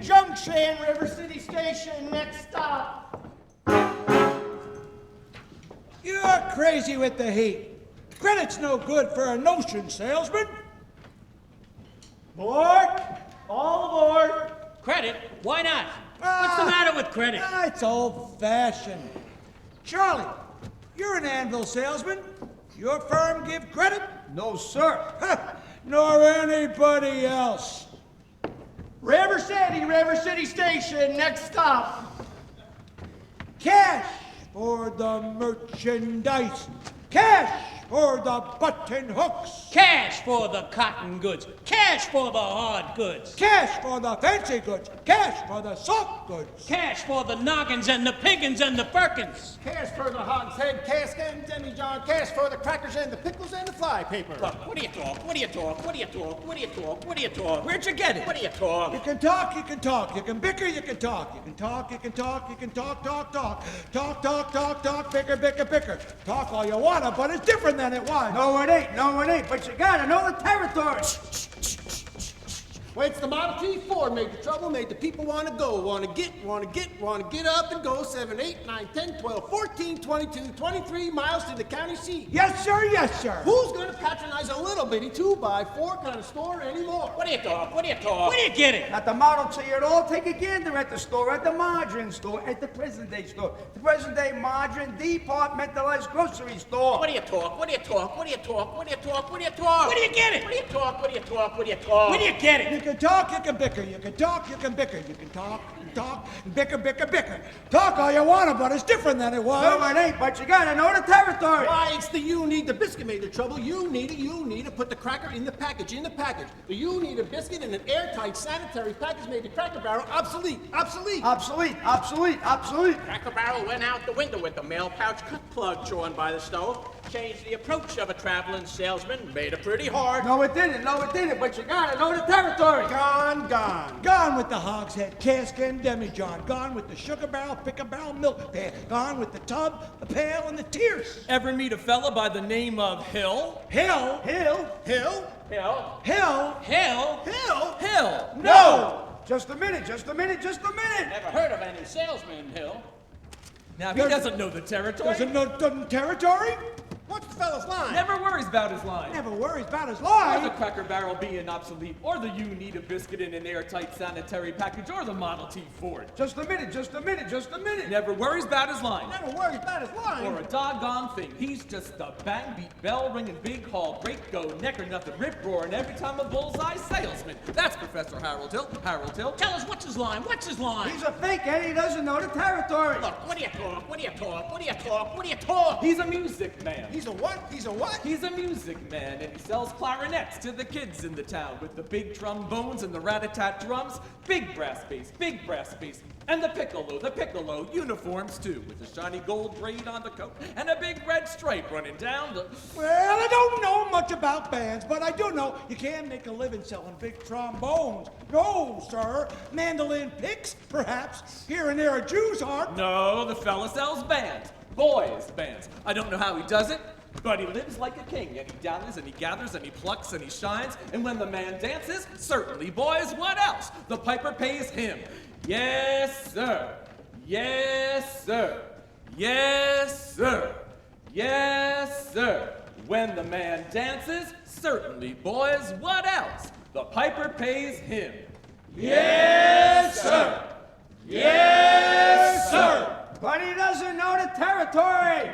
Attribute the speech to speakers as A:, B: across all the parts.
A: Junction, River City Station, next stop.
B: You're crazy with the heat. Credit's no good for a notion salesman.
A: Board, all aboard.
C: Credit? Why not? What's the matter with credit?
B: It's old-fashioned. Charlie, you're an anvil salesman. Your firm give credit?
D: No, sir.
B: Nor anybody else.
A: River City Station, next stop.
B: Cash for the merchandise. Cash for the button hooks.
C: Cash for the cotton goods. Cash for the hard goods.
B: Cash for the fancy goods. Cash for the soft goods.
C: Cash for the noggins and the piggins and the firkins.
E: Cash for the hogshead, cask and demijohn, cash for the crackers and the pickles and the fly paper.
C: Look, what do you talk? What do you talk? What do you talk? What do you talk? What do you talk?
D: Where'd you get it?
C: What do you talk?
B: You can talk, you can talk. You can bicker, you can talk. You can talk, you can talk. You can talk, talk, talk. Talk, talk, talk, talk. Bicker, bicker, bicker. Talk all you wanna, but it's different than it was.
D: No, it ain't. No, it ain't. But you gotta know the territory.
E: Well, it's the Model T Ford made the trouble, made the people want to go, want to get up and go 7, 8, 9, 10, 12, 14, 22, 23 miles to the county seat.
B: Yes, sir, yes, sir.
E: Who's going to patronize a little bitty 2x4 kind of store anymore?
C: What do you talk? What do you talk? Where do you get it?
D: At the Model T at all, take a gander at the store, at the margarine store, at the present day store, the present day margarine departmentalized grocery store.
C: What do you talk? What do you talk? What do you talk? What do you talk? What do you talk?
D: Where do you get it?
C: What do you talk? What do you talk? What do you talk?
D: Where do you get it?
B: You can talk, you can bicker. You can talk, you can bicker. You can talk, bicker, bicker, bicker. Talk all you wanna, but it's different than it was.
D: No, it ain't, but you gotta know the territory.
E: Why, it's the you need the biscuit made the trouble. You need to put the cracker in the package, The you need a biscuit in an airtight sanitary package made the Cracker Barrel obsolete.
D: Obsolete.
C: Cracker Barrel went out the window with the mail pouch cut plug drawn by the stove. Changed the approach of a traveling salesman. Made it pretty hard.
D: No, it didn't, but you gotta know the territory.
E: Gone.
B: Gone with the hogshead, cask and demijohn. Gone with the sugar barrel, picker barrel, milk pan. Gone with the tub, the pail, and the tears.
F: Ever meet a fella by the name of Hill?
B: Hill?
C: Hill.
B: No!
D: Just a minute.
C: Never heard of any salesman, Hill.
F: Now, if he doesn't know the territory,
B: Doesn't know the territory?
E: What's the fella's line?
F: never worries about his line.
B: Never worries about his
F: Or the
B: life.
F: Cracker Barrel being obsolete, or the you need a biscuit in an airtight sanitary package, or the Model T Ford.
D: Just a minute.
F: Never worries about his line.
E: Never worries about his line.
F: Or a doggone thing. He's just a bang beat, bell ringing, big haul, great go, neck or nothing, rip roaring every time a bullseye salesman. That's Professor Harold Hill.
C: Tell us what's his line? What's his line?
D: He's a fake, and he doesn't know the territory.
C: Look, what do you talk? What do you talk? What do you talk? What do you talk?
F: He's a music man.
E: He's a what?
F: He's a music man, and he sells clarinets to the kids in the town with the big trombones and the rat-a-tat drums, big brass bass, and the piccolo uniforms too, with a shiny gold braid on the coat and a big red stripe running down the...
B: Well, I don't know much about bands, but I do know you can't make a living selling big trombones. No, sir. Mandolin picks, perhaps. Here and there a Jew's harp.
F: No, the fella sells bands. Boys' bands. I don't know how he does it, but he lives like a king, and he dallies, and he gathers, and he plucks, and he shines, and when the man dances, certainly, boys, what else? The piper pays him. Yes, sir. Yes, sir. Yes, sir. Yes, sir. When the man dances, certainly, boys, what else? The piper pays him. Yes, sir. Yes, sir.
D: But he doesn't know the territory.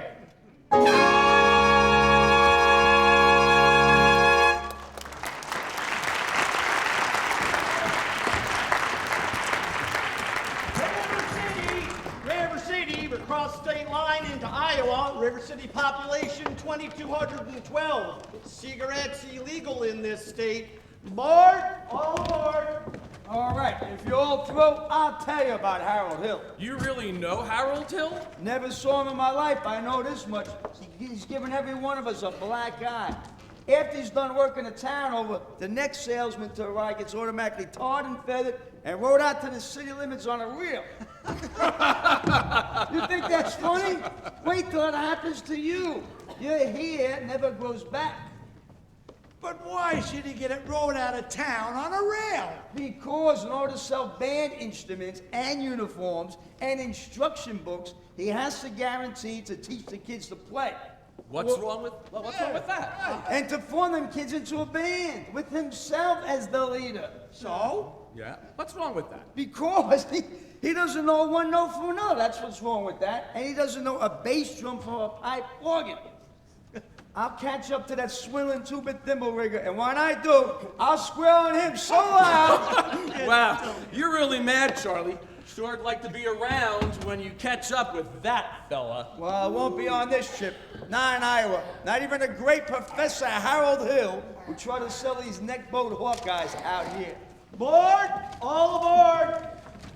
A: River City, we cross state line into Iowa. River City population 2,212. Cigarettes illegal in this state. Board, all aboard.
D: All right, if you're all through, I'll tell you about Harold Hill.
F: You really know Harold Hill?
D: Never saw him in my life, I know this much. He's given every one of us a black eye. After he's done working the town over, the next salesman to arrive gets automatically tarred and feathered and rode out to the city limits on a reel. You think that's funny? Wait till it happens to you. Your hair never grows back.
B: But why should he get it rode out of town on a rail?
D: Because in order to sell band instruments and uniforms and instruction books, he has to guarantee to teach the kids to play.
F: What's wrong with that?
D: And to form them kids into a band with himself as the leader.
B: So?
F: Yeah. What's wrong with that?
D: Because he doesn't know one note from another. That's what's wrong with that. And he doesn't know a bass drum from a pipe organ. I'll catch up to that swilling two-bit thimble rigger, and when I do, I'll square on him so loud.
F: Wow, you're really mad, Charlie. Sure I'd like to be around when you catch up with that fella.
D: Well, I won't be on this trip. Not in Iowa. Not even the great Professor Harold Hill who tried to sell these neck-bowed Hawkeyes out here.
A: Aboard! All aboard!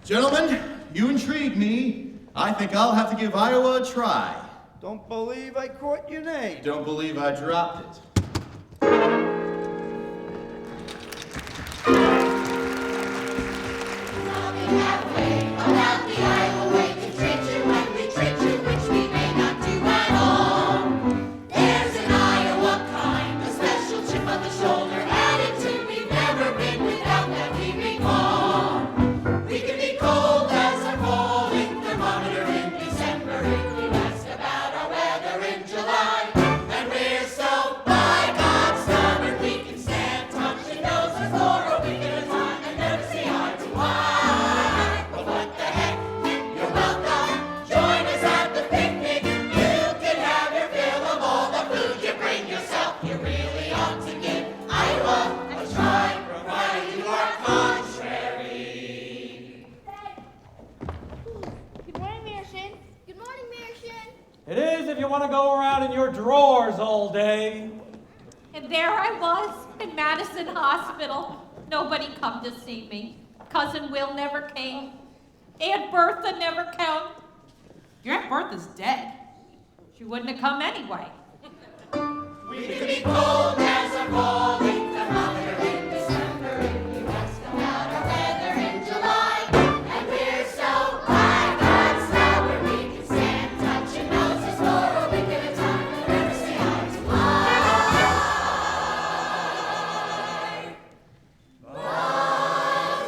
G: Gentlemen, you intrigue me. I think I'll have to give Iowa a try.
D: Don't believe I caught your name.
G: Don't believe I dropped it.
H: About the Iowa way to treat you when we treat you, which we may not do at all. There's an Iowa kind, a special chip on the shoulder, attitude we've never been without that we recall. We can be cold as a rolling thermometer in December if you ask about our weather in July. And we're so by God stubborn we can stand touching noses for a week at a time and never see eye to eye. But what the heck, you're welcome. Join us at the picnic. You can have your fill of all the food you bring yourself. You really ought to give Iowa a try, provided you are contrary.
I: Good morning, Marian. Good morning, Marian.
J: It is if you want to go around in your drawers all day.
K: And there I was in Madison Hospital. Nobody come to see me. Cousin Will never came. Aunt Bertha never came. Your Aunt Bertha's dead. She wouldn't have come anyway.
H: We can be cold as a rolling thermometer in December if you ask about our weather in July. And we're so by God stubborn we can stand touching noses for a week at a time and never see eye to eye. But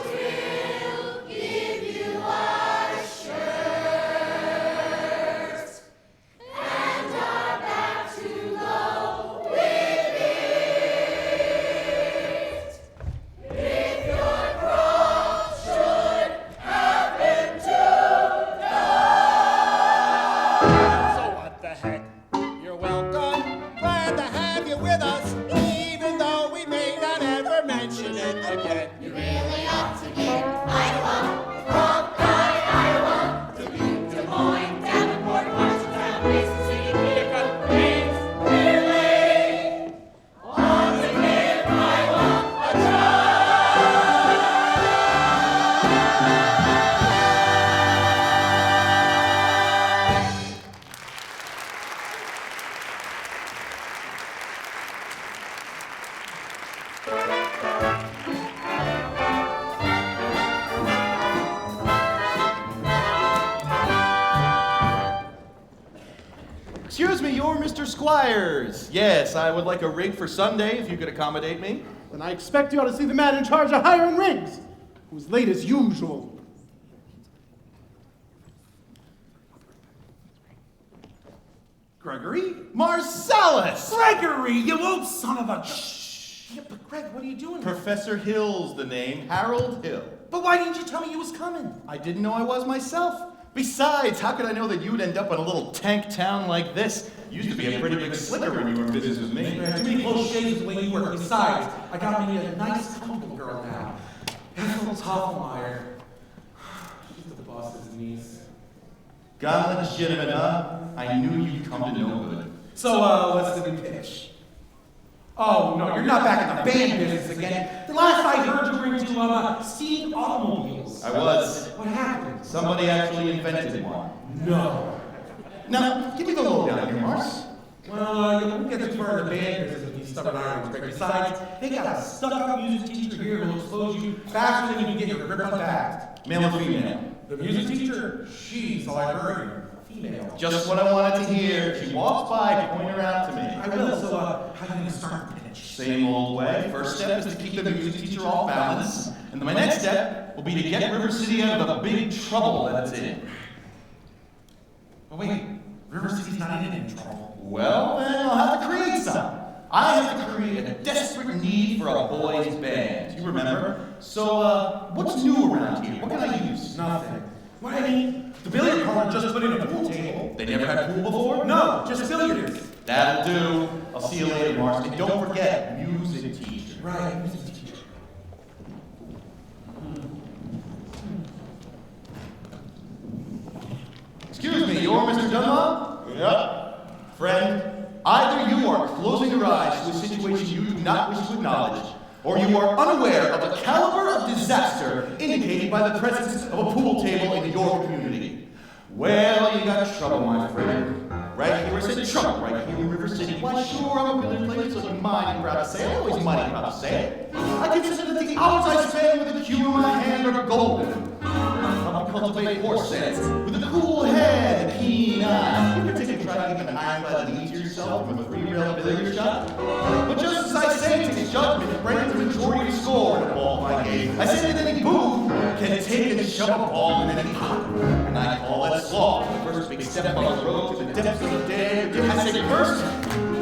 H: we'll give you our shirts and our back to go with it. If your growth should happen to
E: So what the heck? You're welcome. Glad to have you with us, even though we may not ever mention it again.
H: you really ought to give Iowa, Hawkeye, Iowa, Dubuque, Des Moines, Davenport, Marshalltown, Mason City, Keokuk, Ames, Clear Lake. Ought to give Iowa a try.
G: Excuse me, you're Mr. Squires. Yes, I would like a rig for Sunday if you could accommodate me.
E: Then I expect you ought to see the man in charge of hiring rigs, who's late as usual.
G: Gregory? Marcellus!
J: Gregory, you old son of a...
G: Yeah, but Greg, what are you doing? Professor Hill's the name, Harold Hill.
J: But why didn't you tell me you was coming?
G: I didn't know I was myself. Besides, how could I know that you'd end up in a little tank town like this? You used to be a pretty big slicker when you were in business with me.
J: Too many close shaves the way you were. Besides, I got me a nice, humble girl now. Ethel Toffenmeyer. She's the boss's niece.
G: God legitimate, huh? I knew you'd come to no good.
J: So, what's the new pitch? Oh, no, you're not back in the band business again. The last I heard you were into, steam automobiles.
G: I was.
J: What happened?
G: Somebody actually invented one.
J: No.
G: Now, give me the lowdown here, Mars.
J: Well, you won't get too far in the band business with these stubborn irons, Greg. Besides, they got a stuck-up music teacher here who'll expose you faster than you can get your grip on back.
G: Male or female?
J: The music teacher, she's a librarian. Female.
G: Just what I wanted to hear. She walks by, point her out to me.
J: I will, so, how are you gonna start the pitch?
G: Same old way. First step is to keep the music teacher off balance, and then my next step will be to get River City out of the big trouble that it's in.
J: But wait, River City's not in any trouble.
G: Well, then I'll have to create some. I have to create a desperate need for a boys' band. You remember? So, what's new around here? What can I use?
J: Nothing. What I mean, the billiard hall just put in a pool table.
G: They never had pool before?
J: No, just billiards.
G: That'll do. I'll see you later, Mars. And don't forget, music teacher.
J: Right, music teacher.
G: Excuse me, you're Mr. Dunlop? Yep. Friend, either you are closing your eyes to a situation you do not wish to acknowledge, or you are unaware of the caliber of disaster indicated by the presence of a pool table in your community. Well, you got trouble, my friend. Right here, I said trouble, right here in River City. Why, sure, I'm a billiard player, so I'm mighty proud to say it. Always mighty proud to say it. I consider that the hours I spend with a cue in my hand are golden. I'll cultivate horse sense with a cool head and a keen eye. You ever take a try to give an ironclad lead to yourself from a three-rail billiard shot? But just as I say, it takes judgment to bring the majority score in a ball by game. I say that any booth can take and shove a ball in any pot. And I call that slaw. The first big step on the road to the depths of the dead. I say first,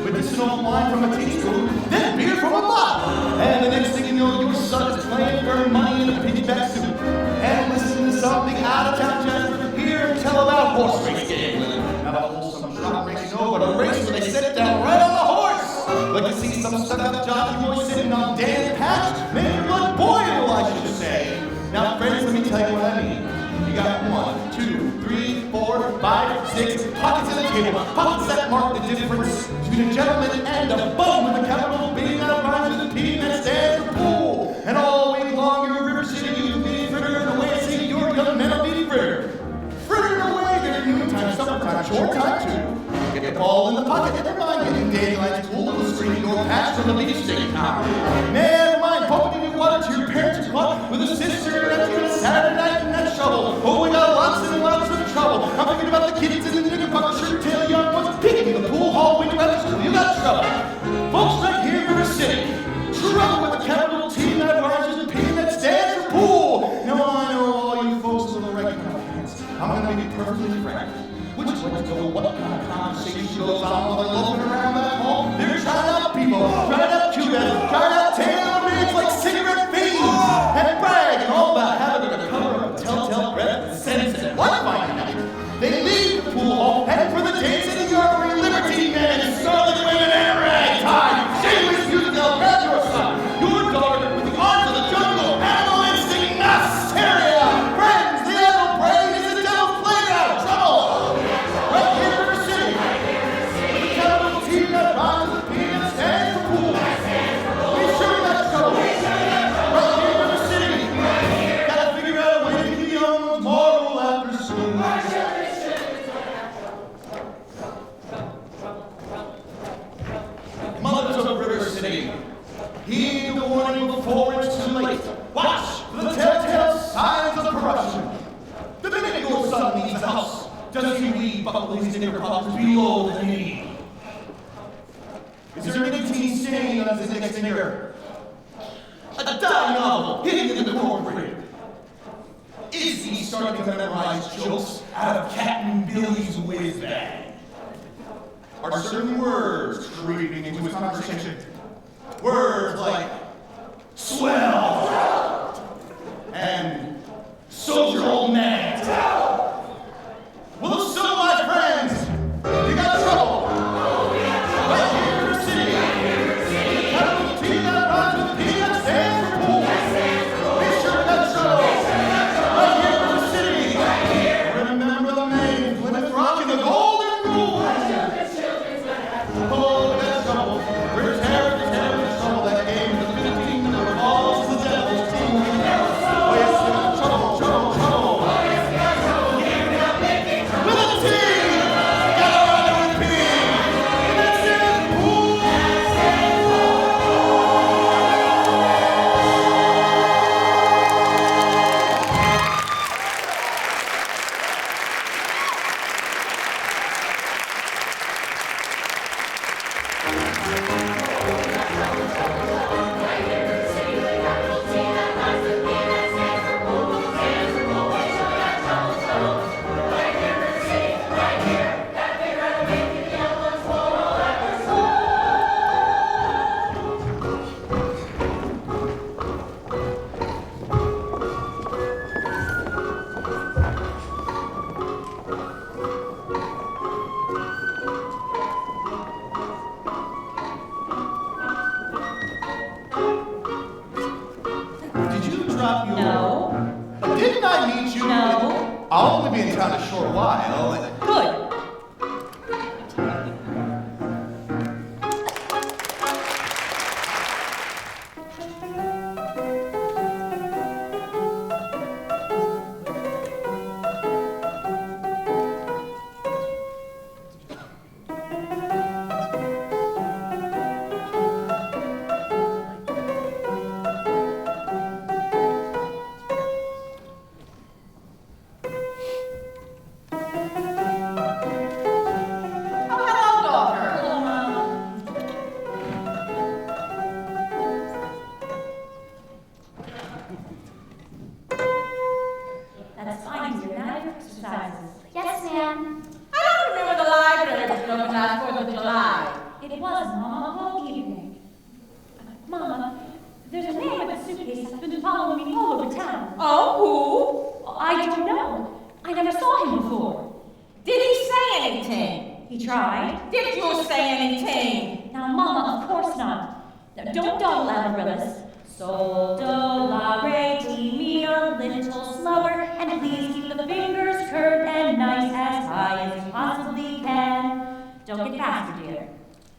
G: medicinal wine from a teaspoon, then beer from a bottle. And the next thing you know, your son is playing for money in a pinchback suit. And listen to something out of town jazz here and tell about horse race gambling. Not a wholesome trot race, no, but a race where they sit down right on the horse. Like to see some stuck-up jockey boy sitting on Dan Patch, make your blood boil, I should say. Now, friends, let me tell you what I mean. You got 1, 2, 3, 4, 5, 6 pockets in the table, pockets that mark the difference between a gentleman and a bum with a capital B that rhymes with a P that stands for pool. And all week long in River City, you be frittering away, see your young men will be frittered. Frittering away during noontime, summertime, short time too. Get the ball in the pocket, never mind getting daylight pool of the screen door patch from the beach stick tower. Never mind pumping in water to your parents' club with a sister and a Saturday night in that shovel. Oh, we got lots and lots of trouble. I'm thinking about the kids in the knickerbocker shirt tail young ones picking in the pool hall window after school. You got trouble. Folks right here in River City. Trouble with a capital T that rhymes with a P that stands for pool. Now I know all you folks with the right kind of hands. I'm going to be perfectly frank. Which way to go, what kind of conversation goes on while they're loafing around that hall? They're trying out people, trying out Cubans, trying out tailor-mades like cigarette fiends, and brag and all about having the cover of a telltale breath and sense and one fine night. They leave the pool hall, head for the dance in the yard where Liberty men and scarlet women and ragtime. Shameless music, they'll grab your son, your daughter, with the arms of the jungle, animal instinct, hysteria. Friends, the devil brain is the devil's playground. Trouble. Right here in River City. With a capital T that rhymes with a P that stands for pool. We sure got trouble. Right here in River City. Gotta figure out a way to keep the young ones moral after school. Mothers of River City, heed the warning before it's too late. Watch for the telltale signs of corruption. The minute your son leaves the house, does he weed buckle his knickerbockers below the knee? Is there an 18 stain on his index finger? A dime novel hidden in the cornbread? Is he starting to memorize jokes out of Captain Billy's whiz bag? Are certain words creeping into his conversation? Words like swell and soldier old man. Well, if so, my friends, you got trouble. Right here in the city. The capital T that rhymes with P that stands for pool. We sure got trouble. Right here in the city. Remember the name, Plymouth Rock and the Golden Rule. Oh, that's trouble. We're terribly trouble. That game with the 15 that revolves the devil's team. Oh, yes, trouble. meet you?
K: No.
G: I'll only be in town a short while.
K: Good.
L: That's fine, dear. Now your exercises.
I: Yes, ma'am.
K: I don't remember the library was open last 4th of July.
L: It was, Mama, all evening. Mama, there's a man with a suitcase that's been following me all over town.
K: Oh,
L: I don't know. I never saw him before.
K: who? Did he say anything?
L: He tried.
K: Did you say anything?
L: Now, Mama, of course not. Now, don't dawdle, Amaryllis. Sol, do, la, re, ti, mi, a little slower, and please keep the fingers curved and nice as high as you possibly can. Don't get faster, dear.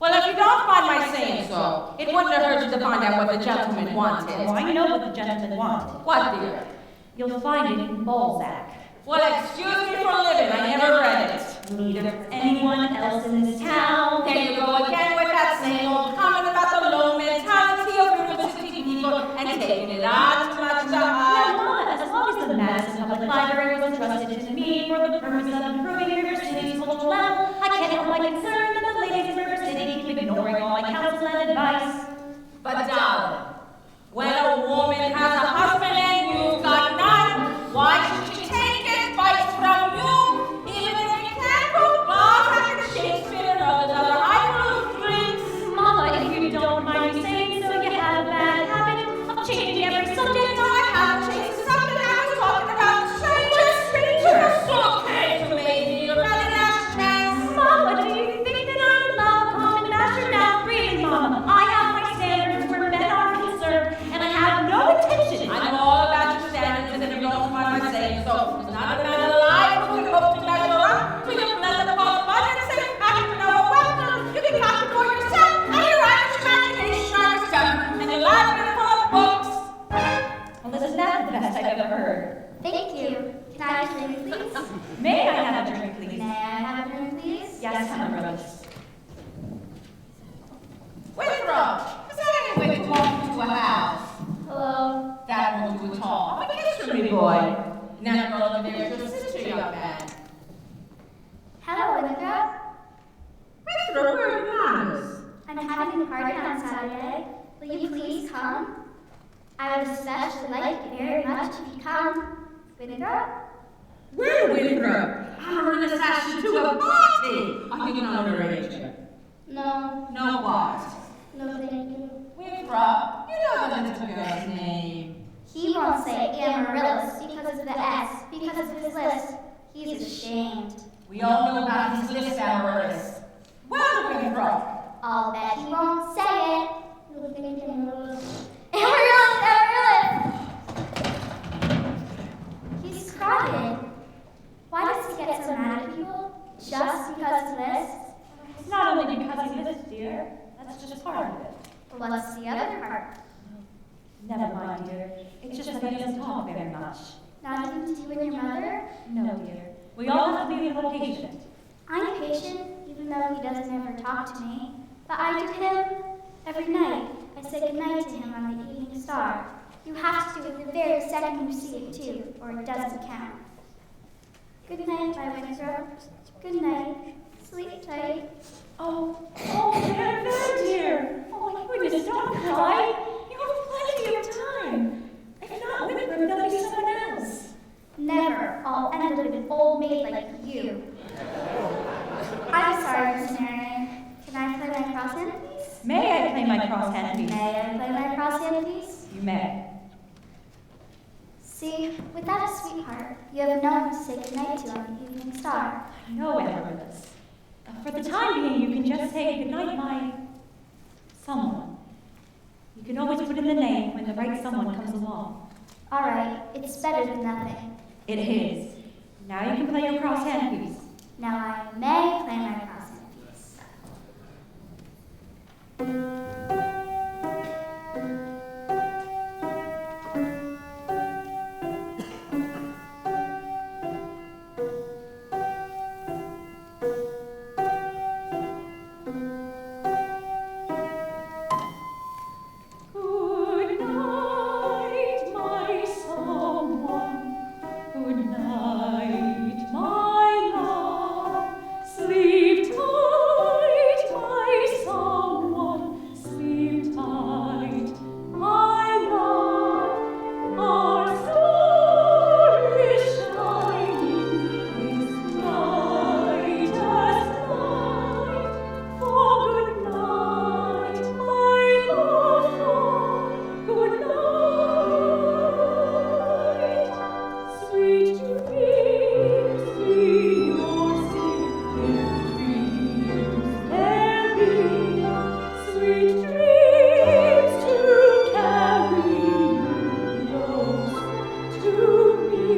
K: Well, if you don't mind my saying so, it wouldn't have hurt you to find out what the gentleman wanted.
L: Oh, I know what the gentleman wanted.
K: What, dear?
L: You'll find it in Balzac.
K: Well, excuse me for a living, I never read it.
L: Neither for anyone else in this town.
K: There you go again with that same old comment about the low mentality of university people and taking it on too much to
L: Now,
K: heart.
L: Mama, as long as the Madison Public Library was entrusted to me for the purpose of improving River City's cultural level, I can't help my concern that the ladies of River City keep ignoring all my counsel and advice.
K: But darling, when a woman has a husband and you've got none, why should she take advice from you? Even if you can't go Balzac and Shakespeare or another high-proof drinks.
L: Mama, if you don't mind me saying so, you have a bad habit of changing every subject.
K: No, I haven't changed the subject. I was talking about strangers. So okay to me, you're really last chance.
L: Mama, do you think that I'm love common master now? Really, Mama, I have my standards where men are concerned, and I have no intention.
K: I know all about your standards, and if you don't mind my saying so, there's not a man alive who can hope to measure up to your blessed abundance and happen to know what you can copy for yourself, and your Irish imagination are stuff, and your library full of books.
L: Well, isn't that the best I've ever heard?
I: Thank you. Can I have a drink, please?
L: May I have a drink, please?
I: May I have a drink, please?
L: Yes, Amaryllis.
K: Winthrop, is that any way to walk into a house?
I: Hello.
K: That won't do at all. Have a kiss from me, boy. Now go over there to your sister, young man.
I: Hello, Winthrop.
K: Winthrop, where are your manners?
I: I'm having a party on Saturday. Will you please come? I would especially like you very much if you come. Winthrop?
K: Where, Winthrop? Amaryllis asked you to a party. Are you an underage?
I: No.
K: No what?
I: No, thank you.
K: Winthrop, you know the little girl's name.
I: He won't say Amaryllis because of the S, because of his list. He's ashamed.
K: We all know about his list, Amaryllis. Well, Winthrop.
I: I'll bet he won't say it. Amaryllis, Amaryllis! He's crying. Why does he get so mad at people? Just because he lists?
L: It's not only because he lives, dear. That's just part of it.
I: What's the other part?
L: Never mind, dear. It's just that he doesn't talk very much.
I: Not even to you and your mother?
L: No, dear. We all have to be a little patient.
I: I'm patient, even though he doesn't ever talk to me. But I do him every night. I say goodnight to him on the evening star. You have to do it the very second you see it, too, or it doesn't count. Good night, my Winthrop. Good night. Sleep tight.
L: Oh, there, dear. Oh, my goodness, don't cry. You have plenty of time. If not Winthrop, there'll be someone else.
I: Never. I'll end up with an old maid like you. I'm sorry, Miss Marian. Can I play my crosshand, please?
L: May I play my crosshand, please?
I: May I play my crosshand, please?
L: You may.
I: See, without a sweetheart, you have no one to say goodnight to on the evening star.
L: I know, Amaryllis. For the time being, you can just say goodnight, my someone. You can always put in the name when the right someone comes along.
I: All right, it's better than nothing.
L: It is. Now you can play your cross-hand piece.
I: Now I may play my cross-hand piece.
L: Good night, my someone. Good night, my love. Sleep tight, my someone. Sleep tight, my love. Our star is shining, is bright as night. For good night, my love. Good night. Sweet dreams, sweet your secret dreams can be. Sweet dreams to carry you close to me.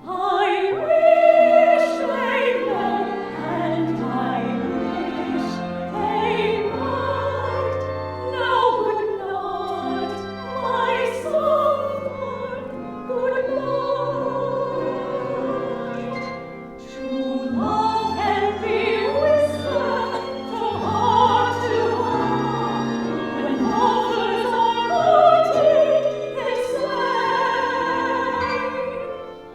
L: I wish they might, and I wish they might. Now good night, my sweetheart, good night. True love can be whispered from heart to heart. When lovers are parting, they say.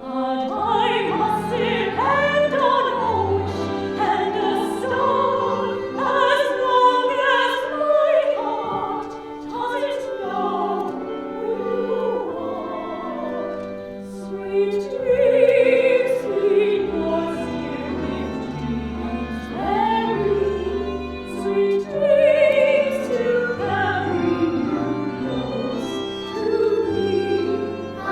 L: But I must depend on a wish and a star, as long as my heart doesn't know who you are. Sweet dreams, sweet your secret dreams carry. Sweet dreams to carry you close to me. I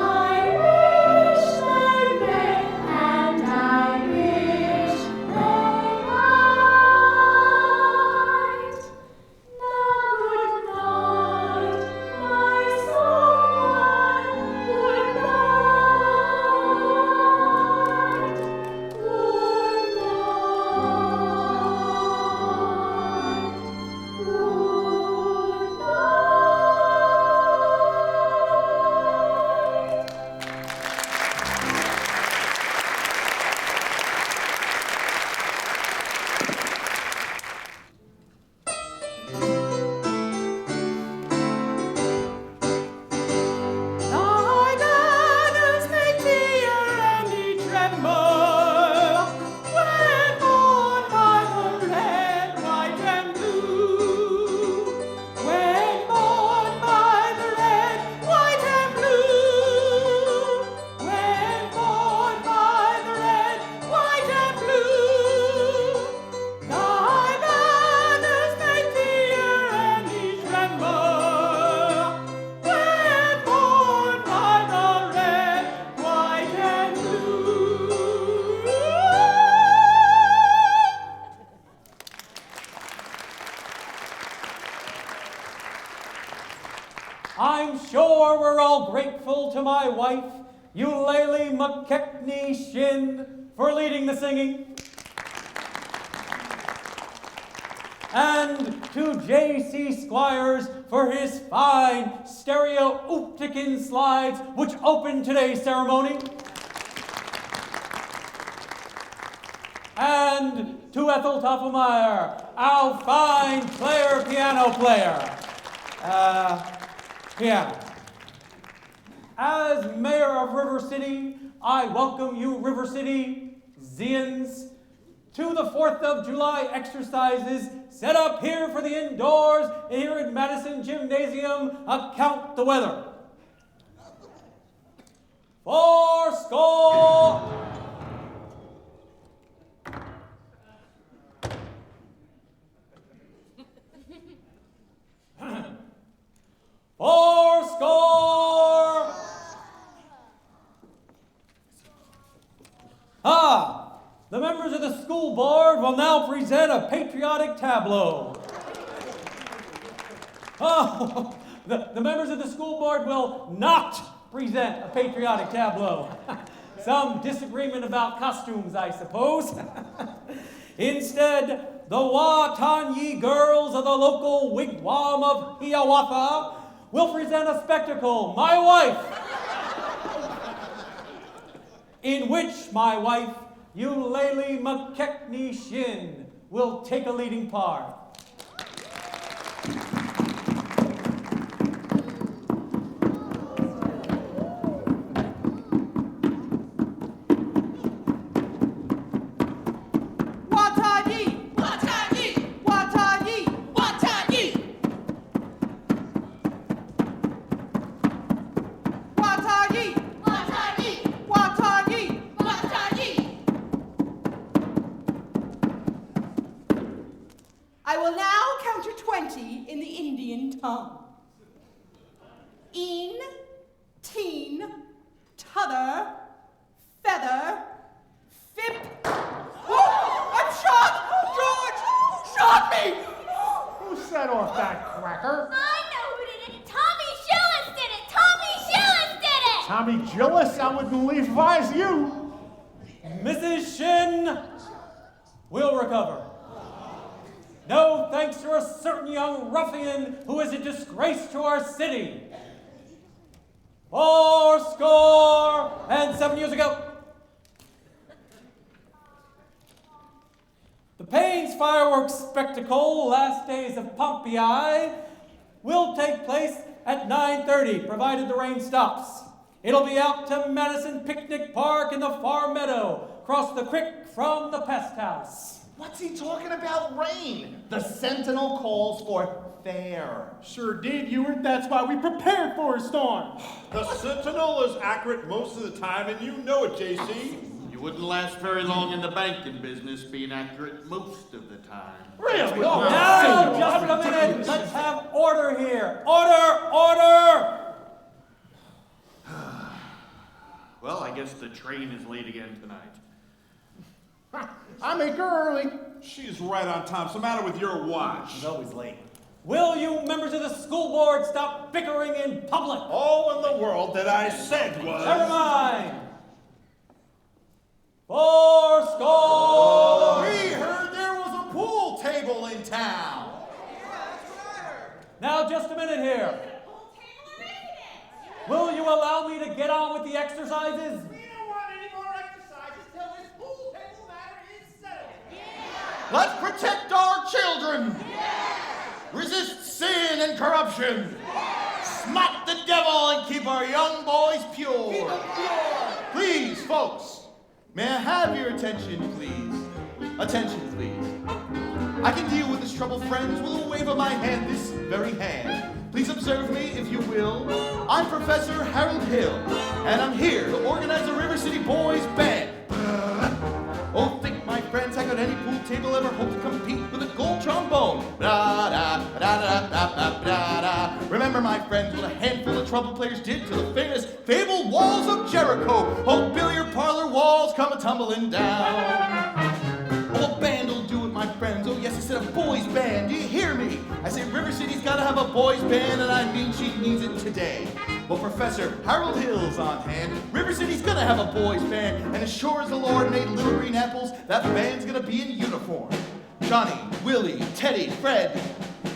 L: wish they may, and I wish they might. Now good night, my someone. Good night. Good night. Good night. Thy banners make the enemy tremble, when borne by the red, white, and blue. When borne by the red, white, and blue. When borne by the red, white, and blue. Thy banners make the enemy tremble, when borne by the red, white, and blue.
M: I'm sure we're all grateful to my wife, Eulalie McKechnie Shin, for leading the singing. And to J.C. Squires for his fine stereo Ooptikin slides, which opened today's ceremony. And to Ethel Toffelmeyer, our fine piano player. Piano. As mayor of River City, I welcome you, River City Zians, to the 4th of July exercises set up here for the indoors here at Madison Gymnasium. Account the weather. Fourscore. Fourscore. The members of the school board will now present a patriotic tableau. The members of the school board will not present a patriotic tableau. Some disagreement about costumes, I suppose. Instead, the Watanyi girls of the local wigwam of Hiawatha will present a spectacle, My Wife, in which my wife, Eulalie McKechnie Shin, will take a leading part.
N: I will now count to 20 in the Indian tongue. Een, teen, t'other, feather, fip. Oh, I'm shot! George, shot me!
O: Who set off that cracker?
I: I know who did it. Tommy Gillis did it. Tommy Gillis did it.
O: Tommy Gillis? I wouldn't believe if I was you.
M: Mrs. Shin will recover. No thanks to a certain young ruffian who is a disgrace to our city. 7 years ago. The Payne's fireworks spectacle, last days of Pompeii, will take place at 9:30, provided the rain stops. It'll be out to Madison Picnic Park in the far meadow, across the creek from the pest house.
G: What's he talking about rain? The Sentinel calls for fair.
O: Sure did, Ewart. That's why we prepared for a storm.
P: The Sentinel is accurate most of the time, and you know it, JC.
G: You wouldn't last very long in the banking business being accurate most of the time.
O: Really?
M: Now, just a minute. Let's have order here. Order!
G: Well, I guess the train is late again tonight.
O: I make her early.
P: She's right on time. What's the matter with your watch?
B: She's always late.
M: Will you members of the school board stop bickering in public?
P: All in the world that I said was...
M: Never mind. 4
G: We heard there was a pool table in town.
M: Now, just a minute here. Will you allow me to get on with the exercises?
G: Let's protect our children. Resist sin and corruption. Smack the devil and keep our young boys pure. Please, folks, may I have your attention, please? Attention, please. I can deal with this trouble, friends, with a wave of my hand, this very hand. Please observe me, if you will. I'm Professor Harold Hill, and I'm here to organize the River City Boys Band. Oh, think, my friends, I got any pool table ever hope to compete with a gold trombone? Remember, my friends, what a handful of trumpet players did to the famous fabled walls of Jericho. Oh, billiard parlor walls come a-tumbling down. Oh, a band will do it, my friends. Oh, yes, I said a boys' band. Do you hear me? I said River City's got to have a boys' band, and I mean she needs it today. Well, Professor Harold Hill's on hand. River City's gonna have a boys' band, and as sure as the Lord made little green apples, that band's gonna be in uniform. Johnny, Willie, Teddy, Fred,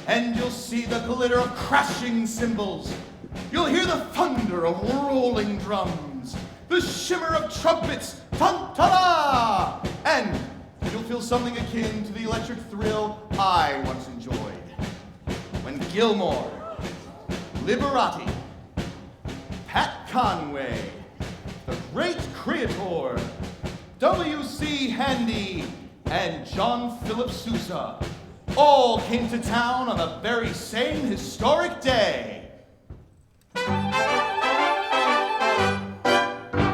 G: and you'll see the glitter of crashing cymbals. You'll hear the thunder of rolling drums, the shimmer of trumpets, ta-ta-da! And you'll feel something akin to the electric thrill I once enjoyed when Gilmore, Liberati, Pat Conway, the great Creator, W.C. Handy, and John Philip Sousa all came to town on the very same historic day.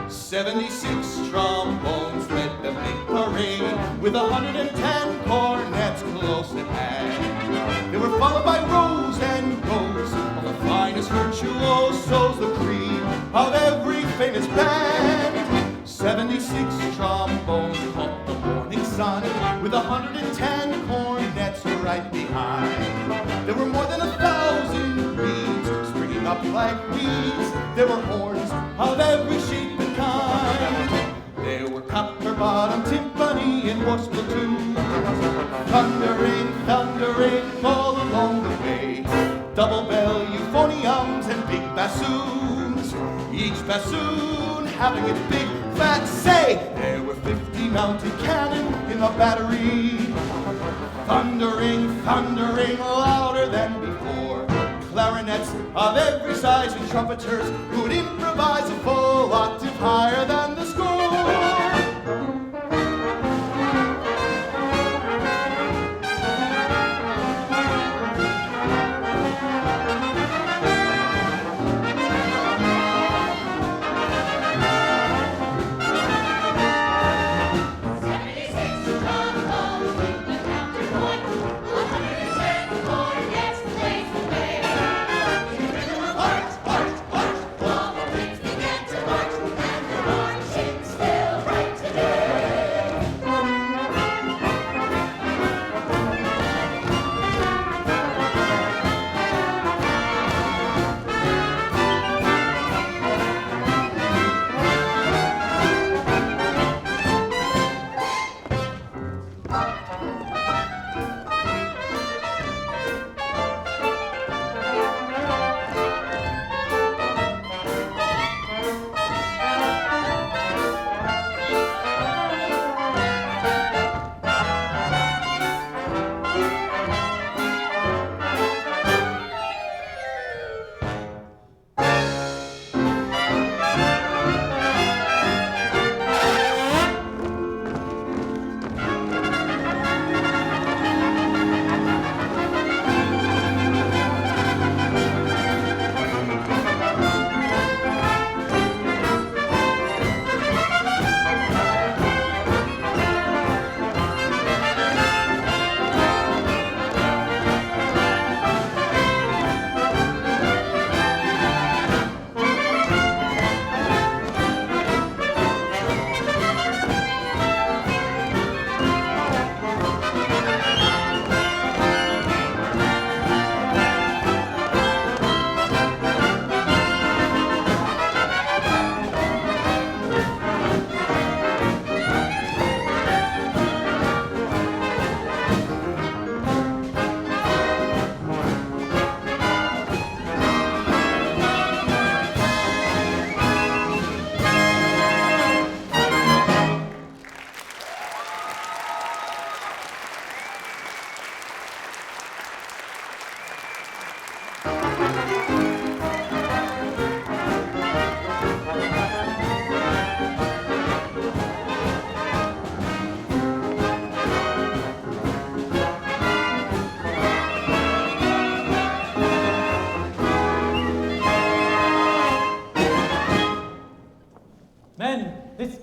G: 76 trombones led the big parade, with 110 cornets close at hand. They were followed by rows and rows of the finest virtuosos, the cream of every famous band. 76 trombones caught the morning sun, with 110 cornets right behind. There were more than 1,000 reeds springing up like weeds. There were horns of every shape and kind. There were copper-bottom timpani and horse platoons, thundering, thundering all along the way. Double bell euphoniums and big bassoons, each bassoon having its big fat say. There were 50 mounted cannon in the battery, thundering, thundering louder than before. Clarinets of every size and trumpeters who'd improvise a full octave higher than the score.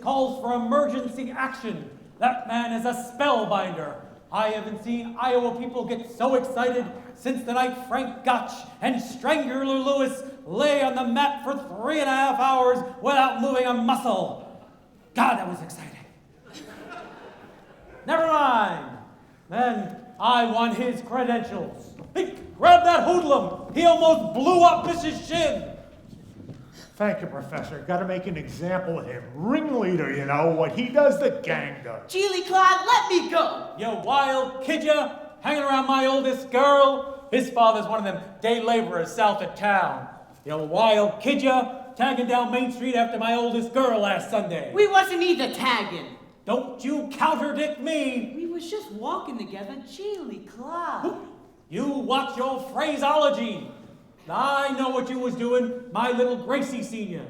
M: calls for emergency action. That man is a spellbinder. I haven't seen Iowa people get so excited since the night Frank Gotch and Strangler Lewis lay on the mat for 3.5 hours without moving a muscle. God, that was exciting. Never mind. Then I want his credentials. Hey, grab that hoodlum. He almost blew up Mrs. Shin.
P: Thank you, Professor. Gotta make an example of him. Ringleader, you know. What he does, the gang does.
N: Geely Clyde, let me go.
M: You wild kid ya, hanging around my oldest girl. His father's one of them day laborers south of town. You wild kid ya, tagging down Main Street after my oldest girl last Sunday.
N: We wasn't either tagging.
M: Don't you counterdict me.
N: We was just walking together, Geely Clyde.
M: You watch your phraseology. I know what you was doing, my little Gracie Senior.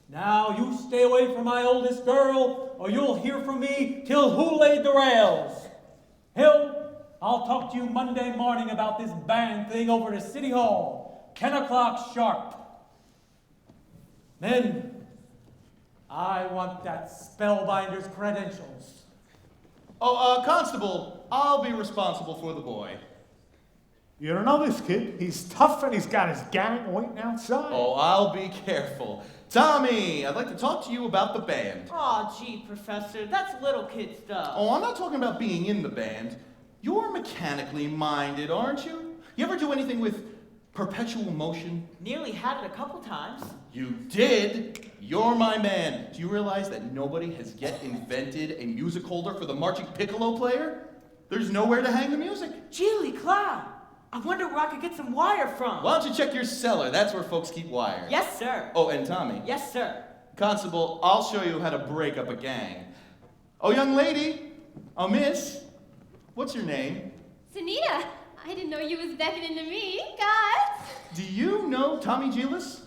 M: Now you stay away from my oldest girl, or you'll hear from me till who laid the rails. Hill, I'll talk to you Monday morning about this band thing over to City Hall, 10 o'clock sharp. Then, I want that spellbinder's credentials.
G: Oh, Constable, I'll be responsible for the boy.
P: You don't know this kid. He's tough and he's got his gang waiting outside.
G: Oh, I'll be careful. Tommy, I'd like to talk to you about the band.
N: Aw, gee, Professor, that's little kid stuff.
G: Oh, I'm not talking about being in the band. You're mechanically minded, aren't you? You ever do anything with Perpetual motion?
Q: Nearly had it a couple times.
G: You did? You're my man. Do you realize that nobody has yet invented a music holder for the marching piccolo player? There's nowhere to hang the music.
Q: Gilly Cloud, I wonder where I could get some wire from.
G: Why don't you check your cellar? That's where folks keep wire.
Q: Yes, sir.
G: Oh, and Tommy.
Q: Yes, sir.
G: Constable, I'll show you how to break up a gang. Oh, young lady. Oh, miss. What's your name?
R: Sunita, I didn't know you was beckoning to me, guys.
G: Do you know Tommy Gillis?